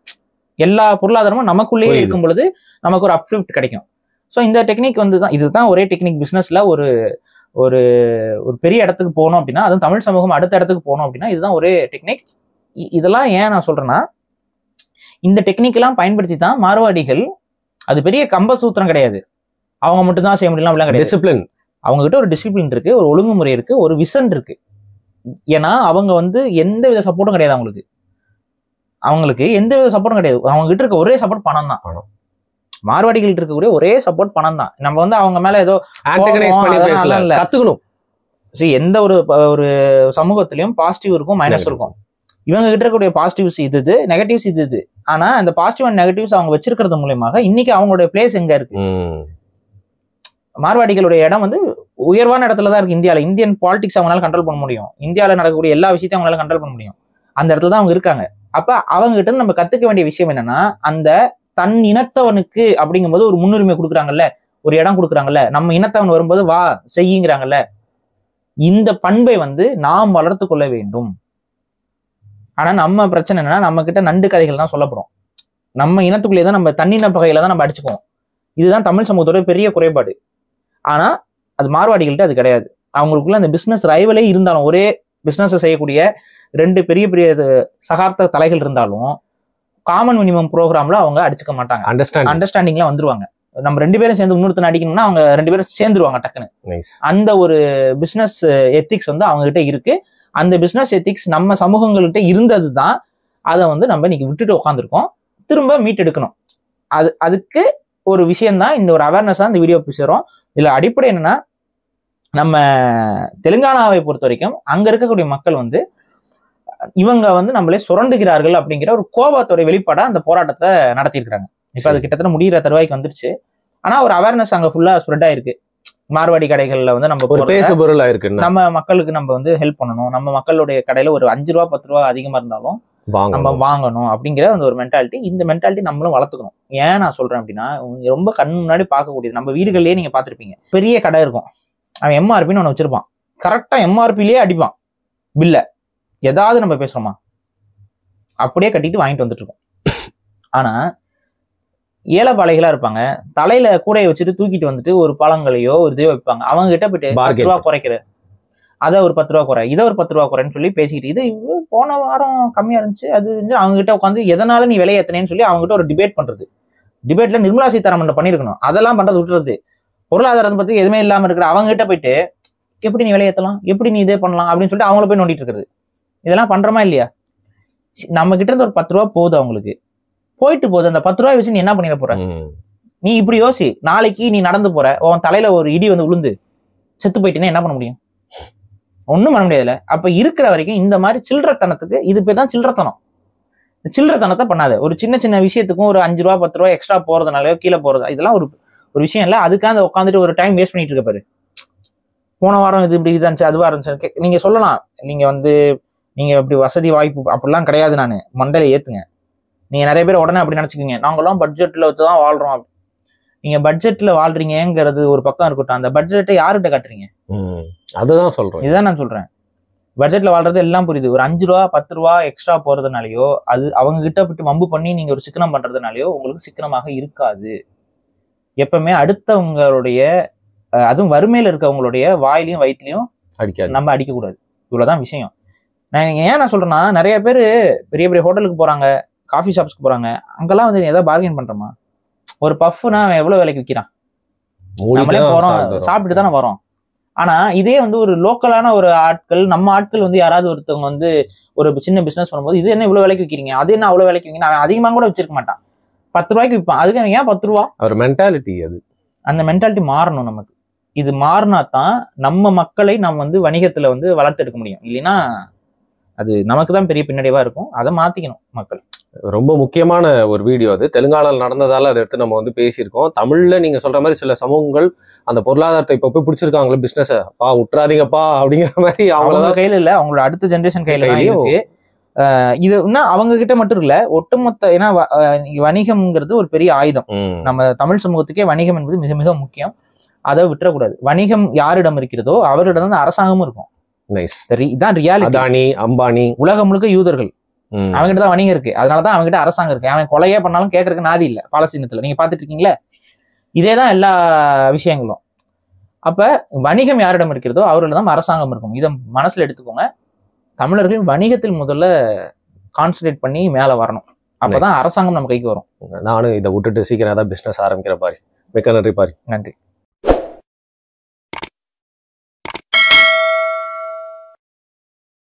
எல்லா பொருளாதாரமும் நமக்குள்ளேயே இருக்கும் பொழுது நமக்கு ஒரு அப்லிஃப்ட் கிடைக்கும். ஸோ இந்த டெக்னிக் வந்து தான், இதுதான் ஒரே டெக்னிக். பிசினஸ்ல ஒரு ஒரு ஒரு பெரிய இடத்துக்கு போகணும் அப்படின்னா, அதுவும் தமிழ் சமூகம் அடுத்த இடத்துக்கு போகணும் அப்படின்னா இதுதான் ஒரே டெக்னிக். இதெல்லாம் ஏன் நான் சொல்றேன்னா, இந்த டெக்னிக் எல்லாம் பயன்படுத்தி தான் மார்வாடிகள், அது பெரிய கம்ப சூத்திரம் கிடையாது, அவங்க மட்டும்தான் செய்ய முடியலாம் அப்படிலாம் கிடையாது. டிசிப்ளின், அவங்க கிட்ட ஒரு டிசிப்ளின் இருக்கு, ஒரு ஒழுங்குமுறை இருக்கு, ஒரு விசன் இருக்கு. ஏன்னா அவங்க வந்து எந்த வித சப்போர்ட்டும் கிடையாது, அவங்களுக்கு எந்த வித சப்போர்ட்டும் கிடையாது. அவங்க கிட்ட இருக்க ஒரே சப்போர்ட் பணம் தான். மார்வாடிகள் இருக்கக்கூடிய ஒரே சப்போர்ட் பணம் தான். நம்ம வந்து அவங்க மேல ஏதோ கத்துக்கணும். எந்த ஒரு சமூகத்திலயும் பாசிட்டிவ் இருக்கும், மைனஸ் இருக்கும். இவங்க கிட்ட இருக்கக்கூடிய பாசிட்டிவ்ஸ் இது, நெகட்டிவ்ஸ் இது. ஆனா அந்த பாசிட்டிவ் அண்ட் நெகட்டிவ்ஸ் அவங்க வச்சிருக்கிறது மூலமாக இன்னைக்கு அவங்களுடைய பிளேஸ் எங்க இருக்கு? மார்வாடிகளுடைய இடம் வந்து உயர்வான இடத்துல தான் இருக்கு இந்தியாவில். இந்தியன் பாலிடிக்ஸ் அவங்களால கண்ட்ரோல் பண்ண முடியும், இந்தியாவில் நடக்கக்கூடிய எல்லா விஷயத்தையும் அவங்களால கண்ட்ரோல் பண்ண முடியும். அந்த இடத்துல தான் அவங்க இருக்காங்க. அப்ப அவங்க கிட்ட இருந்து நம்ம கத்துக்க வேண்டிய விஷயம் என்னன்னா, அந்த தன் இனத்தவனுக்கு அப்படிங்கும்போது ஒரு முன்னுரிமை கொடுக்குறாங்கல்ல, ஒரு இடம் கொடுக்குறாங்கல்ல, நம்ம இனத்தவன் வரும்போது வா செய்யுங்கிறாங்கல்ல, இந்த பண்பை வந்து நாம் வளர்த்து கொள்ள வேண்டும். ஆனா நம்ம பிரச்சனை என்னன்னா, நம்ம கிட்ட நண்டு கதைகள் தான் சொல்லப்படும். நம்ம இனத்துக்குள்ளேயே தான் நம்ம தன்னின பகையில தான் நம்ம அடிச்சுக்குவோம். இதுதான் தமிழ் சமூகத்தோட பெரிய குறைபாடு. ஆனா அது மார்வாடிகள்கிட்ட அது கிடையாது. அவங்களுக்குள்ள அந்த பிசினஸ் ரைவலே இருந்தாலும், ஒரே பிசினஸ் செய்யக்கூடிய ரெண்டு பெரிய பெரிய சகாப்த தலைகள் இருந்தாலும் காமன் மினிமம் ப்ரோக்ராம்ல அவங்க அடிச்சுக்க மாட்டாங்க. அண்டர்ஸ்டாண்டிங்ல வந்துருவாங்க. நம்ம ரெண்டு பேரும் சேர்ந்து இன்னொருத்தனை அடிக்கணும்னா அவங்க ரெண்டு பேரும் சேர்ந்துருவாங்க டக்குன்னு. அந்த ஒரு பிசினஸ் எத்திக்ஸ் வந்து அவங்க கிட்ட இருக்கு. அந்த பிசினஸ் எத்திக்ஸ் நம்ம சமூகங்கள்கிட்ட இருந்தது தான். அதை வந்து நம்ம இன்னைக்கு விட்டுட்டு உட்காந்துருக்கோம். திரும்ப மீட்டெடுக்கணும். அதுக்கு ஒரு விஷயம் தான் இந்த ஒரு அவேர்னஸா இந்த வீடியோ பேசுறோம். இதுல அடிப்படை என்னன்னா, நம்ம தெலுங்கானாவை பொறுத்த வரைக்கும் அங்க இருக்கக்கூடிய மக்கள் வந்து இவங்க வந்து நம்மளே சுரண்டுகிறார்கள் அப்படிங்கிற ஒரு கோபத்தோட வெளிப்பாடா அந்த போராட்டத்தை நடத்தியிருக்கிறாங்க. இப்ப அது கிட்டத்தட்ட முடிகிற தருவாய்க்கு வந்துருச்சு. ஆனா ஒரு அவேர்னஸ் அங்க ஃபுல்லா ஸ்ப்ரெட் ஆயிருக்கு. மார்வாடி கடைகள்ல வந்து நம்ம ஒரு பேசு பொருள் ஆயிருக்கு. நம்ம மக்களுக்கு நம்ம வந்து ஹெல்ப் பண்ணணும். நம்ம மக்களுடைய கடையில ஒரு 5 ரூபா 10 ரூபா அதிகமா இருந்தாலும் நம்ம வாங்கணும் அப்படிங்கிற அந்த ஒரு மென்டாலிட்டி. இந்த மென்டாலிட்டி நம்மளும் வளர்த்துக்கணும். ஏன் நான் சொல்றேன் அப்படின்னா, ரொம்ப கண் முன்னாடி பார்க்கக்கூடியது. நம்ம வீடுகள்லயே நீங்க பார்த்திருப்பீங்க, பெரிய கடை இருக்கும், அவன் எம்ஆர்பின்னு ஒன்று வச்சிருப்பான், கரெக்டா எம்ஆர்பிலேயே அடிப்பான் பில்ல. ஏதாவது நம்ம பேசுறோமா? அப்படியே கட்டிட்டு வாங்கிட்டு வந்துட்டு இருக்கோம். ஆனா ஏலப்பாளைகளா இருப்பாங்க, தலையில கூடையை வச்சுட்டு தூக்கிட்டு வந்துட்டு ஒரு பழங்களையோ ஒரு இதையோ வைப்பாங்க. அவங்க கிட்ட போயிட்டு 10 ரூபா குறைக்கிற, அதை ஒரு 10 ரூபா குறை, இதை ஒரு 10 ரூபா குறைன்னு சொல்லி பேசிக்கிட்டு, இது போன வாரம் கம்மியா இருந்துச்சு அது அவங்க கிட்ட உட்காந்து எதனால நீ விலையை ஏத்தனேன்னு சொல்லி அவங்க கிட்ட ஒரு டிபேட் பண்றது. டிபேட்ல நிர்மலா சீதாராமன் பண்ணிருக்கணும். அதெல்லாம் பண்றது விட்டுறது. பொருளாதாரத்தை பத்தி எதுவுமே இல்லாம இருக்கிற அவங்க கிட்ட போயிட்டு எப்படி நீ விலையை ஏத்தலாம், எப்படி நீ இதே பண்ணலாம் அப்படின்னு சொல்லிட்டு அவங்கள போய் நோண்டிட்டு இருக்கிறது. இதெல்லாம் பண்றோமா இல்லையா? நம்ம கிட்ட இருந்து ஒரு 10 ரூபா போகுது, அவங்களுக்கு போயிட்டு போகுது. அந்த 10 ரூபாய் வச்சு நீ என்ன பண்ணிட போற? நீ இப்படி யோசி. நாளைக்கு நீ நடந்து போற, உன் தலையில ஒரு இடி வந்து விழுந்து செத்து போயிட்டீங்கன்னா என்ன பண்ண முடியும்? ஒண்ணும் பண்ண முடியாதுல்ல. அப்ப இருக்கிற வரைக்கும் இந்த மாதிரி சில்லறத்தனத்துக்கு, இது பேர் தான் சில்லறத்தனம். சில்லறத்தனத்தை பண்ணாத. ஒரு சின்ன சின்ன விஷயத்துக்கும் ஒரு 5 ரூபா 10 ரூபா எக்ஸ்ட்ரா போறதுனாலயோ கீழே போறது, இதெல்லாம் ஒரு விஷயம் இல்லை. அதுக்காக உட்காந்துட்டு ஒரு டைம் வேஸ்ட் பண்ணிட்டு இருக்க பாரு. போன வாரம் இது இப்படி இருந்துச்சு, அதுவா இருந்துச்சு. நீங்க சொல்லலாம், நீங்க இப்படி வசதி வாய்ப்பு அப்படிலாம் கிடையாது, நான் மண்டையில ஏத்துங்க. நீங்க நிறைய பேர் உடனே அப்படி நினைச்சுக்கீங்க, நாங்கெல்லாம் பட்ஜெட்ல வச்சுதான் வாழ்றோம். நீங்க பட்ஜெட்ல வாழ்றீங்கிறது ஒரு பக்கம் இருக்கட்டும், அந்த பட்ஜெட்டை யாருகிட்ட காட்டுறீங்க? அதுதான் சொல்றேன். இதுதான் நான் சொல்றேன். பட்ஜெட்ல வாழ்றது எல்லாம் புரியுது. ஒரு 5 ரூபா 10 ரூபா எக்ஸ்ட்ரா போறதுனாலயோ, அது அவங்க கிட்ட விட்டு வம்பு பண்ணி நீங்க ஒரு சிக்கனம் பண்றதுனாலயோ உங்களுக்கு சிக்கனமாக இருக்காது. எப்பவுமே அடுத்தவங்களுடைய அதுவும் வறுமையில இருக்கவங்களுடைய வாயிலையும் வயிற்றுலையும் நம்ம அடிக்க கூடாது. இவ்வளவுதான் விஷயம். நான் சொல்றேன்னா, நிறைய பேர் பெரிய பெரிய ஹோட்டலுக்கு போறாங்க, காஃபி ஷாப்ஸ்க்கு போறாங்க, அங்கெல்லாம் வந்து ஏதாவது பார்கெயின் பண்றோமா? ஒரு பஃப்னா எவ்வளவு விலைக்கு விற்கிறான்? நம்மளே போறோம், சாப்பிட்டு தானே வரோம். ஆனா இதே வந்து ஒரு லோக்கலான ஒரு ஆட்கள், நம்ம ஆட்கள் வந்து யாராவது ஒருத்தவங்க வந்து ஒரு சின்ன பிசினஸ் பண்ணும்போது, இது என்ன இவ்வளவு விலைக்கு விற்கிறீங்க, அது என்ன அவ்வளவு விலைக்கு விற்கிறீங்க, அவன் அதிகமாக கூட வச்சிருக்க மாட்டான், 10 ரூபாய்க்கு விற்பான். அதுக்கு ஏன் 10 ரூபா? ஒரு மென்டாலிட்டி. அது அந்த மென்டாலிட்டி மாறணும் நமக்கு. இது மாறினா தான் நம்ம மக்களை நம்ம வந்து வணிகத்துல வந்து வளர்த்தெடுக்க முடியும். இல்லைன்னா அது நமக்கு தான் பெரிய பின்னடைவா இருக்கும். அதை மாத்திக்கணும் மக்கள். ரொம்ப முக்கியமான ஒரு வீடியோ அது. தெலுங்கானால நடந்ததால அதை எடுத்து நம்ம வந்து பேசியிருக்கோம். தமிழ்ல நீங்க சொல்ற மாதிரி சில சமூகங்கள் அந்த பொருளாதாரத்தை இப்ப போய் பிடிச்சிருக்காங்களே, பிசினஸ் விட்டுறாதீங்கப்பா அப்படிங்கிற மாதிரி அவங்க கையில இல்ல, அவங்களோட அடுத்த ஜெனரேஷன் கையில தான் இருக்கு. இது இன்னும் அவங்க கிட்ட மட்டும் இல்ல, ஒட்டுமொத்த. ஏன்னா வணிகம்ங்கிறது ஒரு பெரிய ஆயுதம். நம்ம தமிழ் சமூகத்துக்கே வணிகம் என்பது மிக மிக முக்கியம். அதை விட்டுறக்கூடாது. வணிகம் யாரிடம் இருக்கிறதோ அவரிடம் தான் அரசாங்கமும் இருக்கும். இதான் ரியாலிட்டி. அதானி, அம்பானி, உலகம் முழுக்க யூதர்கள், அவங்ககிட்ட தான் வணிகம் இருக்கு. அதனாலதான் அவங்ககிட்ட அரசாங்கம் இருக்கு. அவன் கொலையே பண்ணாலும் கேட்கறதுக்கு நாதி இல்லை. பாலஸ்தீனத்துல நீங்க பாத்துட்டு இருக்கீங்களே, இதேதான் எல்லா விஷயங்களும். அப்ப வணிகம் யாரிடம் இருக்கிறதோ அவரிடம் தான் அரசாங்கம் இருக்கும். இதை மனசுல எடுத்துக்கோங்க. தமிழர்கள் வணிகத்தில் முதல்ல கான்சன்ட்ரேட் பண்ணி மேல வரணும். அப்பதான் அரசாங்கம் நம்ம கைக்கு வரும். நானும் இதை விட்டுட்டு சீக்கிரம் ஏதாவது பிசினஸ் ஆரம்பிக்கிற பாரு. மிக்க நன்றி பாரு. நன்றி.